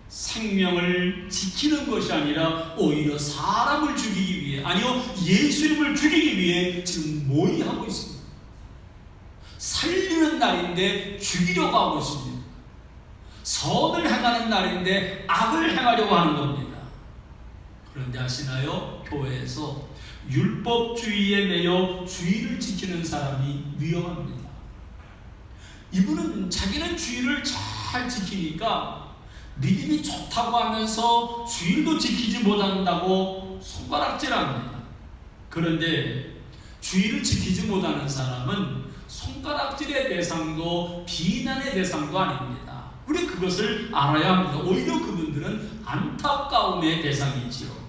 생명을 지키는 것이 아니라 오히려 사람을 죽이기 위해, 아니요 예수님을 죽이기 위해 지금 모의하고 있습니다. 살리는 날인데 죽이려고 하고 있습니다. 선을 행하는 날인데 악을 행하려고 하는 겁니다. 그런데 아시나요? 교회에서 율법주의에 매여 주의를 지키는 사람이 위험합니다. 이분은 자기는 주의를 잘 지키니까 믿음이 좋다고 하면서 주일도 지키지 못한다고 손가락질합니다. 그런데 주의를 지키지 못하는 사람은 손가락질의 대상도 비난의 대상도 아닙니다. 우리 그것을 알아야 합니다. 오히려 그분들은 안타까움의 대상이지요.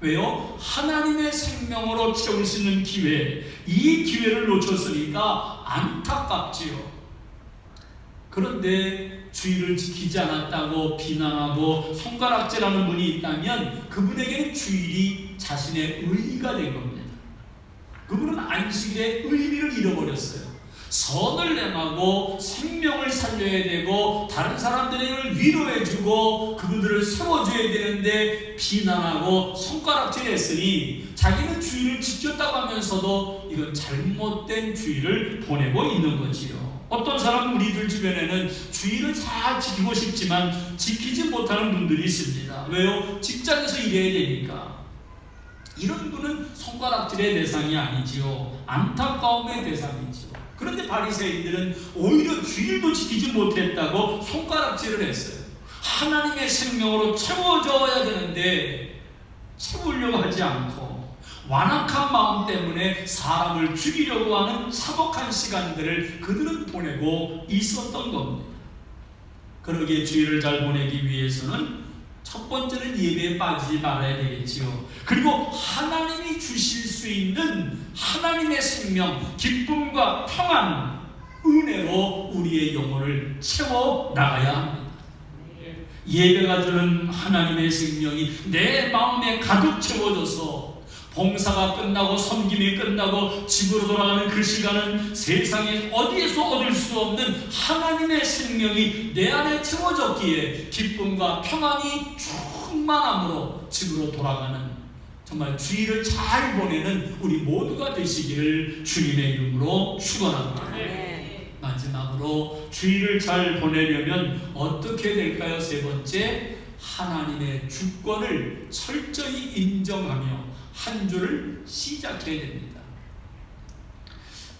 왜요? 하나님의 생명으로 채울 수 있는 기회, 이 기회를 놓쳤으니까 안타깝지요. 그런데 주의를 지키지 않았다고 비난하고 손가락질하는 분이 있다면 그분에게는 주일이 자신의 의의가 된 겁니다. 그분은 안식일의 의미를 잃어버렸어요. 선을 행하고 생명을 살려야 되고 다른 사람들을 위로해주고 그분들을 세워줘야 되는데 비난하고 손가락질했으니 자기는 주의를 지켰다고 하면서도 이건 잘못된 주의를 보내고 있는 거지요. 어떤 사람 우리들 주변에는 주의를 잘 지키고 싶지만 지키지 못하는 분들이 있습니다. 왜요? 직장에서 일해야 되니까. 이런 분은 손가락질의 대상이 아니지요. 안타까움의 대상이지요. 그런데 바리새인들은 오히려 주일도 지키지 못했다고 손가락질을 했어요. 하나님의 생명으로 채워져야 되는데 채우려고 하지 않고 완악한 마음 때문에 사람을 죽이려고 하는 사복한 시간들을 그들은 보내고 있었던 겁니다. 그러기에 주일을 잘 보내기 위해서는 첫 번째는 예배에 빠지지 말아야 되겠지요. 그리고 하나님이 주실 수 있는 하나님의 생명, 기쁨과 평안, 은혜로 우리의 영혼을 채워 나가야 합니다. 예배가 주는 하나님의 생명이 내 마음에 가득 채워져서 봉사가 끝나고 섬김이 끝나고 집으로 돌아가는 그 시간은 세상에 어디에서 얻을 수 없는 하나님의 생명이 내 안에 채워졌기에 기쁨과 평안이 충만함으로 집으로 돌아가는 정말 주일을 잘 보내는 우리 모두가 되시기를 주님의 이름으로 축원합니다. 마지막으로 주일을 잘 보내려면 어떻게 될까요? 세 번째, 하나님의 주권을 철저히 인정하며 한 주를 시작해야 됩니다.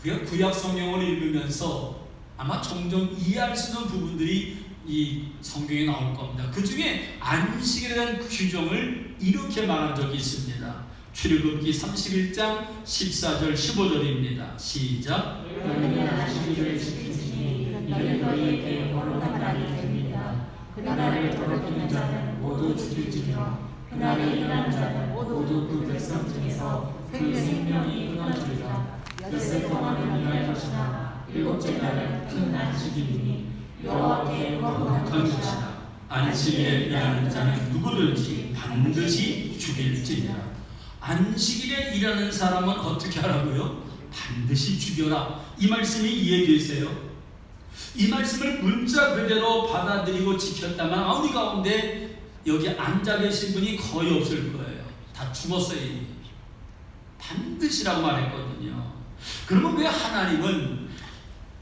우리가 구약 성경을 읽으면서 아마 종종 이해할 수 있는 부분들이 이 성경에 나올 겁니다. 그 중에 안식에 대한 규정을 이렇게 말한 적이 있습니다. 출애굽기 31장 14절 15절입니다. 시작. 너희는 안식일을 지키시니 이는 너희에게 거룩한 날이 됩니다. 그날을 더럽히는 자는 모두 죽일지니와 그날에 일하는 자는 모두 그 백성 중에서 그 생명이 끊어지리라. 엿새 동안은 일할 것이나 일곱째 날은 큰 안식일이니 여호와께 거룩한 것이다. 안식일에 일하는 자는 누구든지 반드시 죽일지니라. 안식일에 일하는 사람은 어떻게 하라고요? 반드시 죽여라. 이 말씀이 이해되세요? 이 말씀을 문자 그대로 받아들이고 지켰다면 우리 가운데 여기 앉아 계신 분이 거의 없을 거예요. 다 죽었어요. 반드시라고 말했거든요. 그러면 왜 하나님은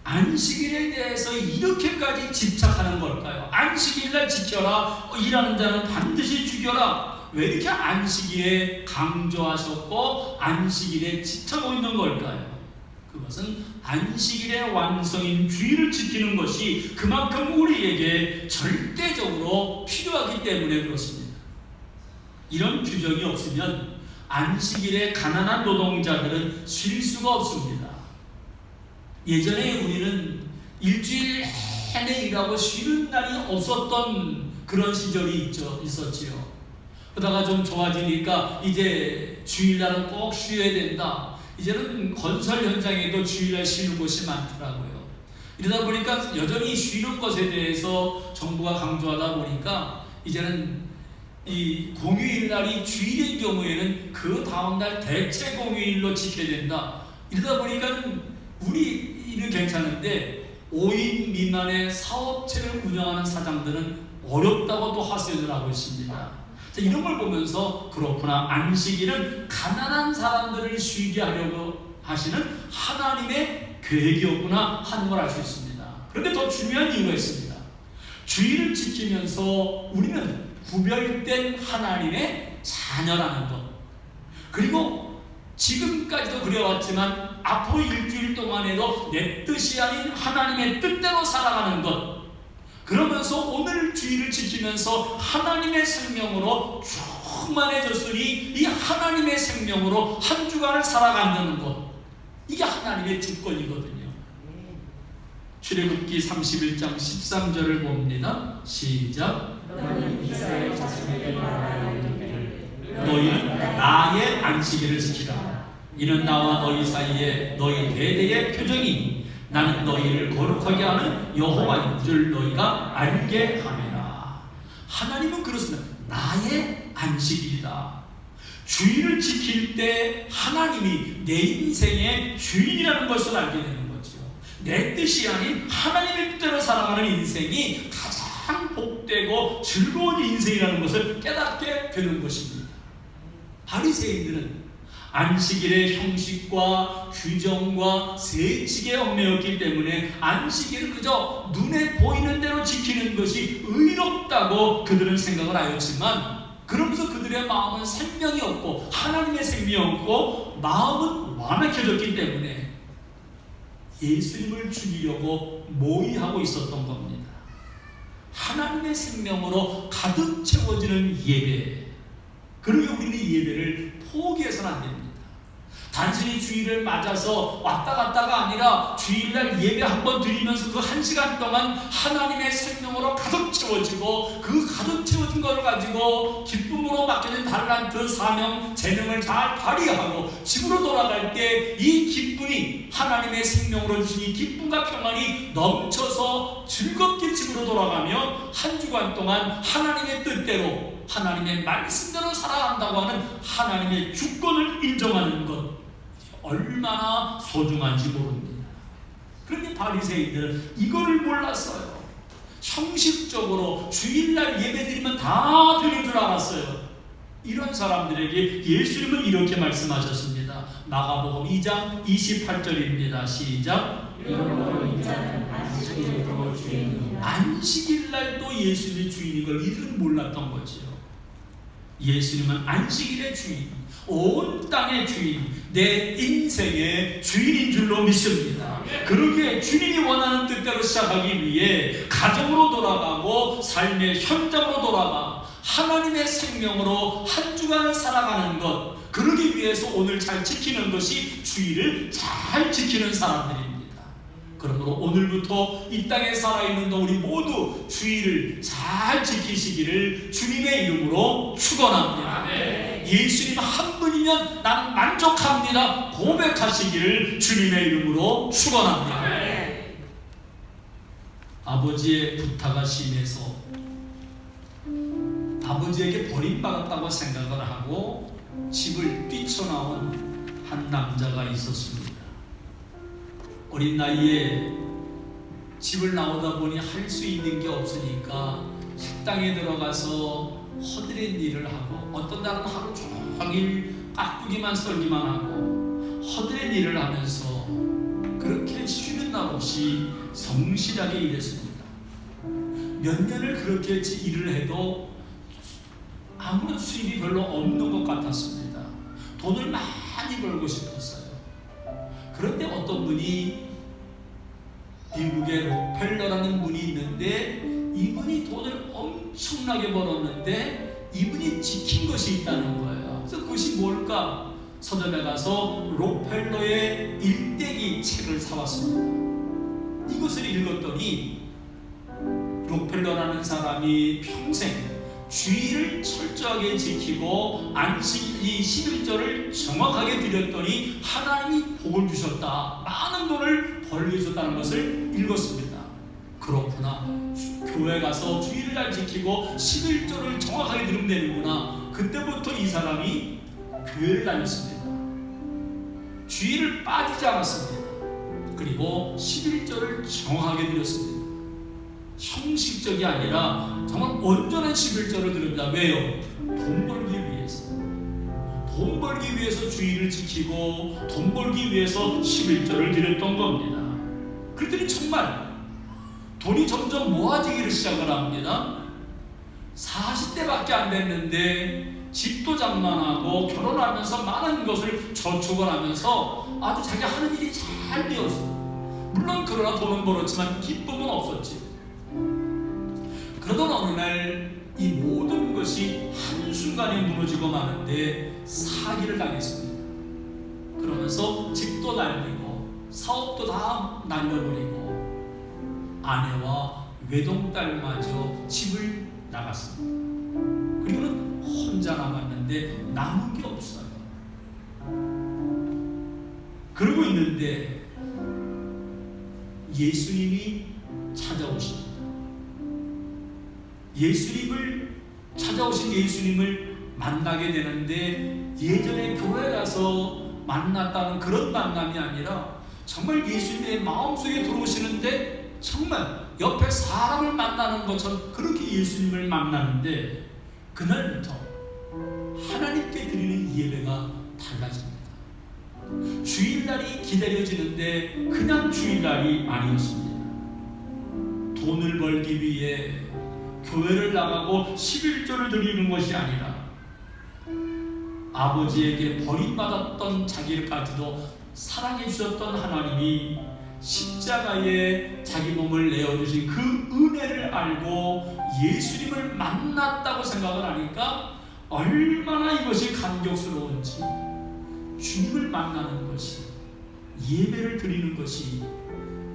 안식일에 대해서 이렇게까지 집착하는 걸까요? 안식일날 지켜라. 일하는 자는 반드시 죽여라. 왜 이렇게 안식일에 강조하셨고 안식일에 지켜고 있는 걸까요? 그것은 안식일의 완성인 주일을 지키는 것이 그만큼 우리에게 절대적으로 필요하기 때문에 그렇습니다. 이런 규정이 없으면 안식일에 가난한 노동자들은 쉴 수가 없습니다. 예전에 우리는 일주일 내내 일하고 쉬는 날이 없었던 그런 시절이 있었지요. 그러다가 좀 좋아지니까 이제 주일날은 꼭 쉬어야 된다. 이제는 건설 현장에도 주일날 쉬는 곳이 많더라고요. 이러다 보니까 여전히 쉬는 것에 대해서 정부가 강조하다 보니까 이제는 이 공휴일 날이 주일인 경우에는 그 다음날 대체 공휴일로 지켜야 된다. 이러다 보니까 우리는 괜찮은데 5인 미만의 사업체를 운영하는 사장들은 어렵다고 또 하소연을 하고 있습니다. 자, 이런 걸 보면서 그렇구나, 안식일은 가난한 사람들을 쉬게 하려고 하시는 하나님의 계획이었구나 하는 걸 알 수 있습니다. 그런데 더 중요한 이유가 있습니다. 주일을 지키면서 우리는 구별된 하나님의 자녀라는 것, 그리고 지금까지도 그래왔지만 앞으로 일주일 동안에도 내 뜻이 아닌 하나님의 뜻대로 살아가는 것, 그러면서 오늘 주일을 지키면서 하나님의 생명으로 충만해졌으니 이 하나님의 생명으로 한 주간을 살아간다는 것, 이게 하나님의 주권이거든요. 출애굽기 31장 13절을 봅니다. 시작. 너는 이스라엘 자손에게 말하여 이르기를 너희는 나의 안식일을 지키라. 이는 나와 너희 사이에 너희 대대의 표정이니 나는 너희를 거룩하게 하는 여호와인 줄 너희가 알게 하리라. 하나님은 그렇습니다. 나의 안식일이다. 주일을 지킬 때 하나님이 내 인생의 주인이라는 것을 알게 되는 거죠. 내 뜻이 아닌 하나님의 뜻대로 살아가는 인생이 가장 복되고 즐거운 인생이라는 것을 깨닫게 되는 것입니다. 바리새인들은 안식일의 형식과 규정과 세칙에 얽매였기 때문에 안식일을 그저 눈에 보이는 대로 지키는 것이 의롭다고 그들은 생각을 하였지만, 그러면서 그들의 마음은 생명이 없고 하나님의 생명이 없고 마음은 완악해졌기 때문에 예수님을 죽이려고 모의하고 있었던 겁니다. 하나님의 생명으로 가득 채워지는 예배, 그러면 우리는 이 예배를 포기해서는 안 됩니다. 단순히 주일을 맞아서 왔다 갔다가 아니라 주일날 예배 한번 드리면서 그 1시간 동안 하나님의 생명으로 가득 채워지고 그 가득 채워진 것을 가지고 기쁨으로 맡겨진 달란트, 사명, 재능을 잘 발휘하고 집으로 돌아갈 때 이 기쁨이 하나님의 생명으로 주신 이 기쁨과 평안이 넘쳐서 즐겁게 집으로 돌아가며 한 주간 동안 하나님의 뜻대로 하나님의 말씀대로 살아간다고 하는 하나님의 주권을 인정하는 것, 얼마나 소중한지 모릅니다. 그런데 바리새인들은 이거를 몰랐어요. 형식적으로 주일날 예배드리면 다 되는 줄 알았어요. 이런 사람들에게 예수님은 이렇게 말씀하셨습니다. 마가복음 2장 28절입니다. 시작. 이러므로 인자는 안식일도 주인이니라. 안식일날도 예수님이 주인인 걸 이들은 몰랐던 거지요. 예수님은 안식일의 주인, 온 땅의 주인, 내 인생의 주인인 줄로 믿습니다. 그러기에 주님이 원하는 뜻대로 시작하기 위해 가정으로 돌아가고 삶의 현장으로 돌아가 하나님의 생명으로 한 주간을 살아가는 것, 그러기 위해서 오늘 잘 지키는 것이 주일을 잘 지키는 사람들입니다. 그러므로 오늘부터 이 땅에 살아있는 우리 모두 주일을 잘 지키시기를 주님의 이름으로 축원합니다. 예수님 한 분이면 나는 만족합니다 고백하시기를 주님의 이름으로 축원합니다. 아버지의 부탁이 심해서 아버지에게 버림받았다고 생각을 하고 집을 뛰쳐나온 한 남자가 있었습니다. 어린 나이에 집을 나오다 보니 할 수 있는 게 없으니까 식당에 들어가서 허드렛 일을 하고, 어떤 날은 하루 종일 깍두기만 썰기만 하고 허드렛 일을 하면서 그렇게 쉬는 날 없이 성실하게 일했습니다. 몇 년을 그렇게 일을 해도 아무런 수입이 별로 없는 것 같았습니다. 돈을 많이 벌고 싶었어요. 그런데 어떤 분이, 미국의 록펠러라는 분이 있는데 이분이 돈을 엄청나게 벌었는데 이분이 지킨 것이 있다는 거예요. 그래서 그것이 뭘까? 서점에 가서 록펠러의 일대기 책을 사왔습니다. 이것을 읽었더니 록펠러라는 사람이 평생 주의를 철저하게 지키고 안식 이 11절을 정확하게 드렸더니 하나님이 복을 주셨다. 많은 돈을 벌게 주셨다는 것을 읽었습니다. 그렇구나. 교회 가서 주의를 잘 지키고 11절을 정확하게 들으면 되는구나. 그때부터 이 사람이 교회를 다녔습니다. 주의를 빠지지 않았습니다. 그리고 11절을 정확하게 드렸습니다. 형식적이 아니라 정말 온전한 11절을 드립니다. 왜요? 돈 벌기 위해서. 돈 벌기 위해서 주의를 지키고 돈 벌기 위해서 11절을 드렸던 겁니다. 그랬더니 정말 돈이 점점 모아지기를 시작을 합니다. 40대밖에 안 됐는데 집도 장만하고 결혼하면서 많은 것을 저축을 하면서 아주 자기 하는 일이 잘 되었어요. 물론 그러나 돈은 벌었지만 기쁨은 없었지. 그러던 어느 날 이 모든 것이 한순간에 무너지고 마는데 사기를 당했습니다. 그러면서 집도 날리고 사업도 다 날려버리고 아내와 외동딸마저 집을 나갔습니다. 그리고는 혼자 남았는데 남은 게 없어요. 그러고 있는데 예수님이 찾아오십니다. 찾아오신 예수님을 만나게 되는데 예전에 교회 가서 만났다는 그런 만남이 아니라 정말 예수님의 마음속에 들어오시는데 정말 옆에 사람을 만나는 것처럼 그렇게 예수님을 만나는데 그날부터 하나님께 드리는 예배가 달라집니다. 주일날이 기다려지는데 그냥 주일날이 아니었습니다. 돈을 벌기 위해 교회를 나가고 11조를 드리는 것이 아니라 아버지에게 버림받았던 자기를까지도 사랑해 주셨던 하나님이 십자가에 자기 몸을 내어주신 그 은혜를 알고 예수님을 만났다고 생각을 하니까 얼마나 이것이 감격스러운지 주님을 만나는 것이 예배를 드리는 것이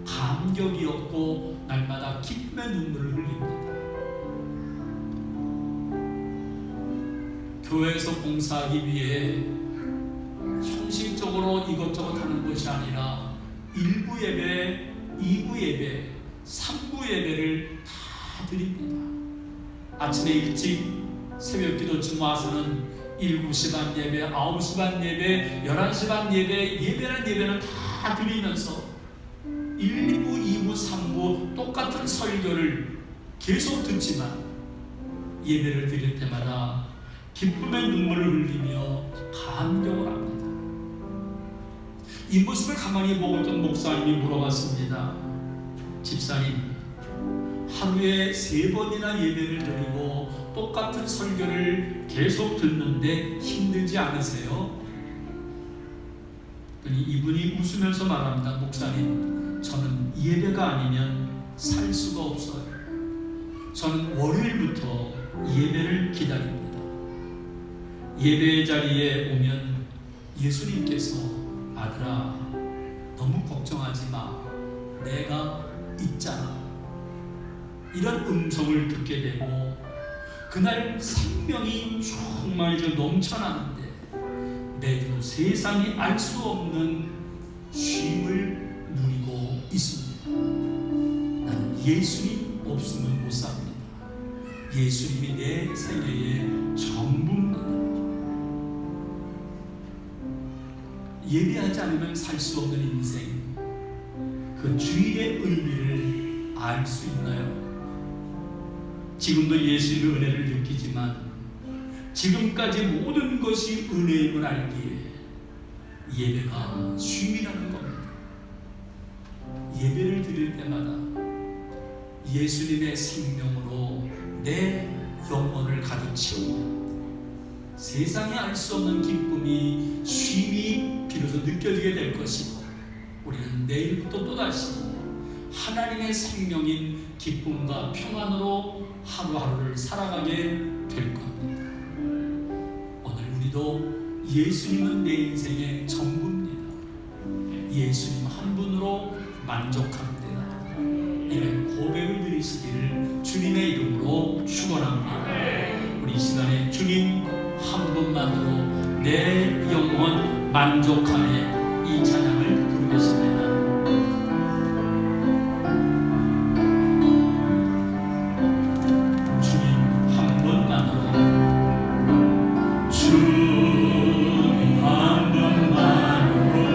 감격이었고 날마다 기쁨의 눈물을 흘립니다. 교회에서 봉사하기 위해 형식적으로 이것저것 하는 것이 아니라 1부 예배, 2부 예배, 3부 예배를 다 드립니다. 아침에 일찍 새벽기도쯤 와서는 7시 반 예배, 9시 반 예배, 11시 반 예배는 다 드리면서 1, 2부, 2부, 3부 똑같은 설교를 계속 듣지만 예배를 드릴 때마다 기쁨의 눈물을 흘리며 감격을 합니다. 이 모습을 가만히 보고 있던 목사님이 물어봤습니다. 집사님, 하루에 3번이나 예배를 드리고 똑같은 설교를 계속 듣는데 힘들지 않으세요? 이분이 웃으면서 말합니다. 목사님, 저는 예배가 아니면 살 수가 없어요. 저는 월요일부터 예배를 기다립니다. 예배의 자리에 오면 예수님께서 아들아, 너무 걱정하지 마. 내가 있잖아. 이런 음성을 듣게 되고 그날 생명이 충만해져 넘쳐나는데 매주 세상이 알 수 없는 쉼을 누리고 있습니다. 나는 예수님 없으면 못 삽니다. 예수님이 내 생애의 전부입니다. 예배하지 않으면 살 수 없는 인생, 그 주일의 의미를 알 수 있나요? 지금도 예수님의 은혜를 느끼지만 지금까지 모든 것이 은혜임을 알기에 예배가 쉼이라는 겁니다. 예배를 드릴 때마다 예수님의 생명으로 내 영혼을 가득 채우며 세상에 알 수 없는 기쁨이, 쉼이 비로소 느껴지게 될 것이고 우리는 내일부터 또다시 하나님의 생명인 기쁨과 평안으로 하루하루를 살아가게 될 겁니다. 오늘 우리도 예수님은 내 인생의 전부입니다. 예수님 한 분으로 만족합니다. 이런 고백을 드리시기를 주님의 이름으로 축원합니다. 주님 한 분만으로 내 영혼 만족하네. 이 찬양을 부르겠습니다. 주님 한 분만으로, 주님 한 분만으로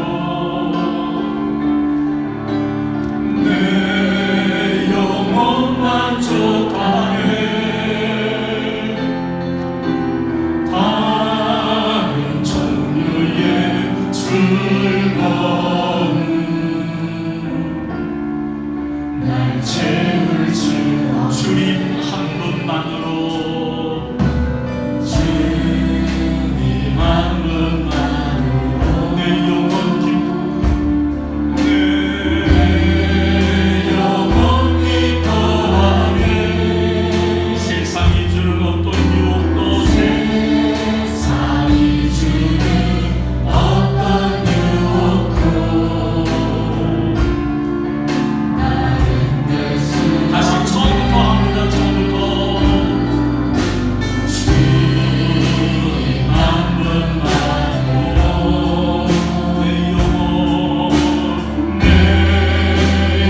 내 영혼 만족하네. 다른 종류의 즐거움 날 채울 수 주님 한 분만으로, 주님 한 분만으로 내 영혼 내 영혼 기뻐하네. 세상이 주는 어떤 유혹도 세상이 주는 어떤 유혹도 다시 처음부터 합니다. 처음부터 주님 한 분만으로 내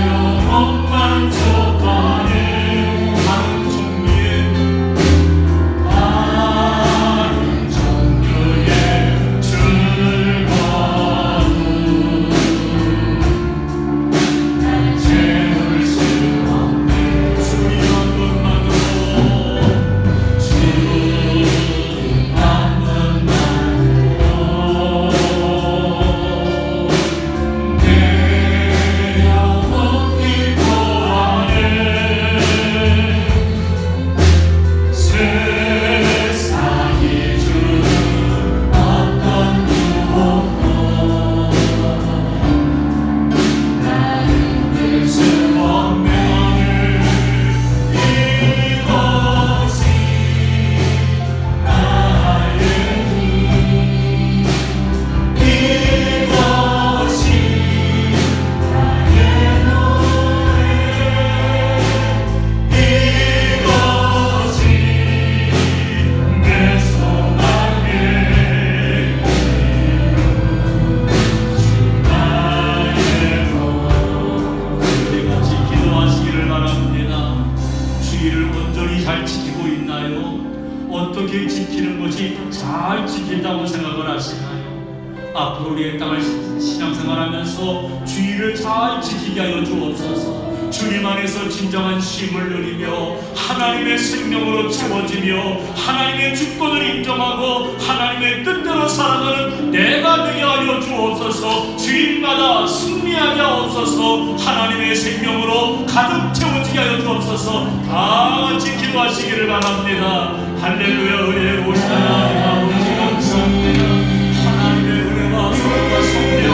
영혼 만족하네. 다른 종류의 즐거움 날 채울 수 없네. 주님 한 분만으로, 주님 한 분만으로 내 영혼 기뻐하네. 세상이 주는 어떤 유혹도 나를 들 수 없네. 이것이 나의 힘, 이것이 나의 노래, 이것이 내 소망의 주 나의 우리가 기도하시기를 바랍니다. 주의를 온전히 잘 지키고 있나요? 어떻게 지키는 것이 잘 지킨다고 생각을 하시나요? 앞으로 우리의 땅을 신앙생활하면서 주의를 잘 지키게 하여 주옵소서. 주님 안에서 진정한 쉼을 누리며 하나님의 생명으로 채워지며 하나님의 주권을 인정하고 하나님의 뜻대로 살아가는 내가 되게 하여 주옵소서. 주일마다 승리하게 하옵소서. 하나님의 생명으로 가득 채워지게 하여 주옵소서. 다 같이 기도하시기를 바랍니다. 할렐루야. 은혜의 오신 하나님 아버지 감사합니다. 하나님의 은혜와 사랑과 성령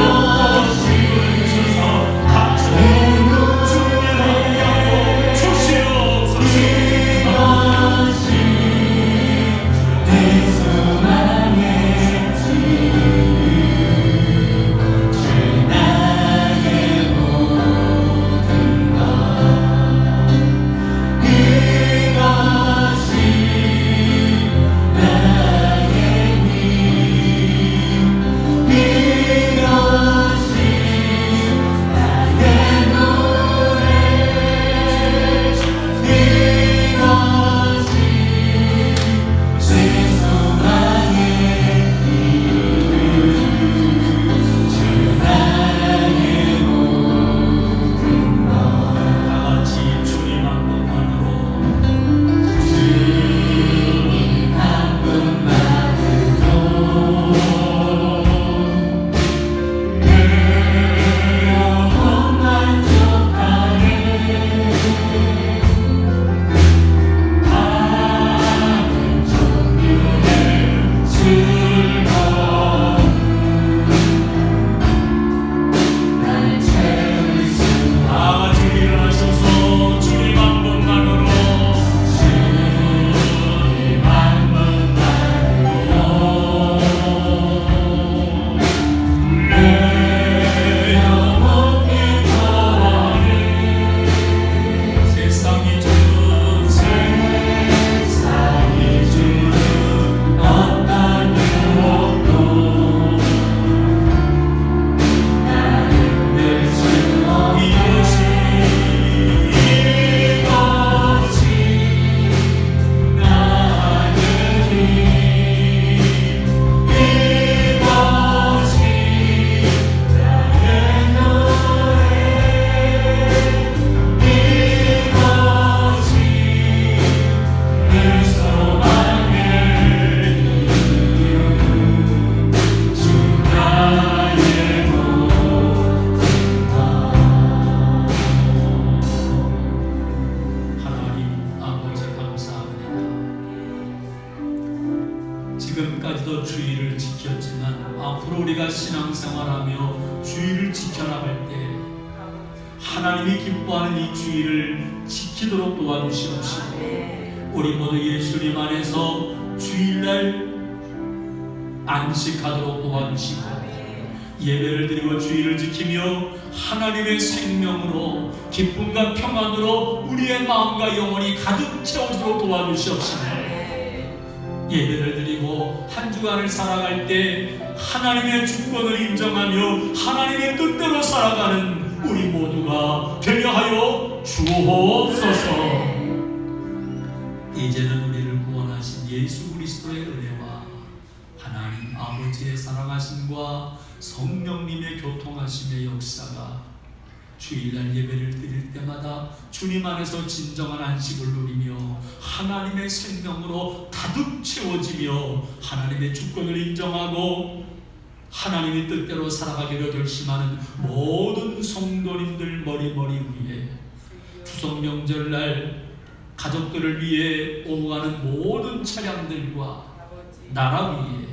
주님을 주셔서 감사합니다. 주님의 함께하여 주시옵소서. 내 소망의 주 나의 모든 것 이것이 나의 신앙생활하며 주의를 지켜나갈 때 하나님이 기뻐하는 이 주의를 지키도록 도와주시옵시고 우리 모두 예수님 안에서 주일날 안식하도록 도와주시고 예배를 드리고 주의를 지키며 하나님의 생명으로 기쁨과 평안으로 우리의 마음과 영혼이 가득 채워지도록 도와주시옵시고 예배를 드리고 한 주간을 살아갈 때 하나님의 주권을 인정하며 하나님의 뜻대로 살아가는 우리 모두가 되게 하여 주옵소서. 이제는 우리를 구원하신 예수 그리스도의 은혜와 하나님 아버지의 사랑하심과 성령님의 교통하심의 역사가 주일날 예배를 드릴 때마다 주님 안에서 진정한 안식을 누리며 하나님의 생명으로 가득 채워지며 하나님의 주권을 인정하고 하나님의 뜻대로 살아가기로 결심하는 모든 성도님들 머리머리 위에 추석 명절날 가족들을 위해 오가는 모든 차량들과 나라 위에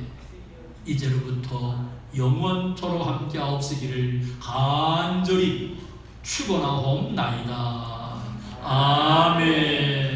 이제로부터 영원토록 함께 하옵시기를 간절히 축원하옵나이다. 아멘.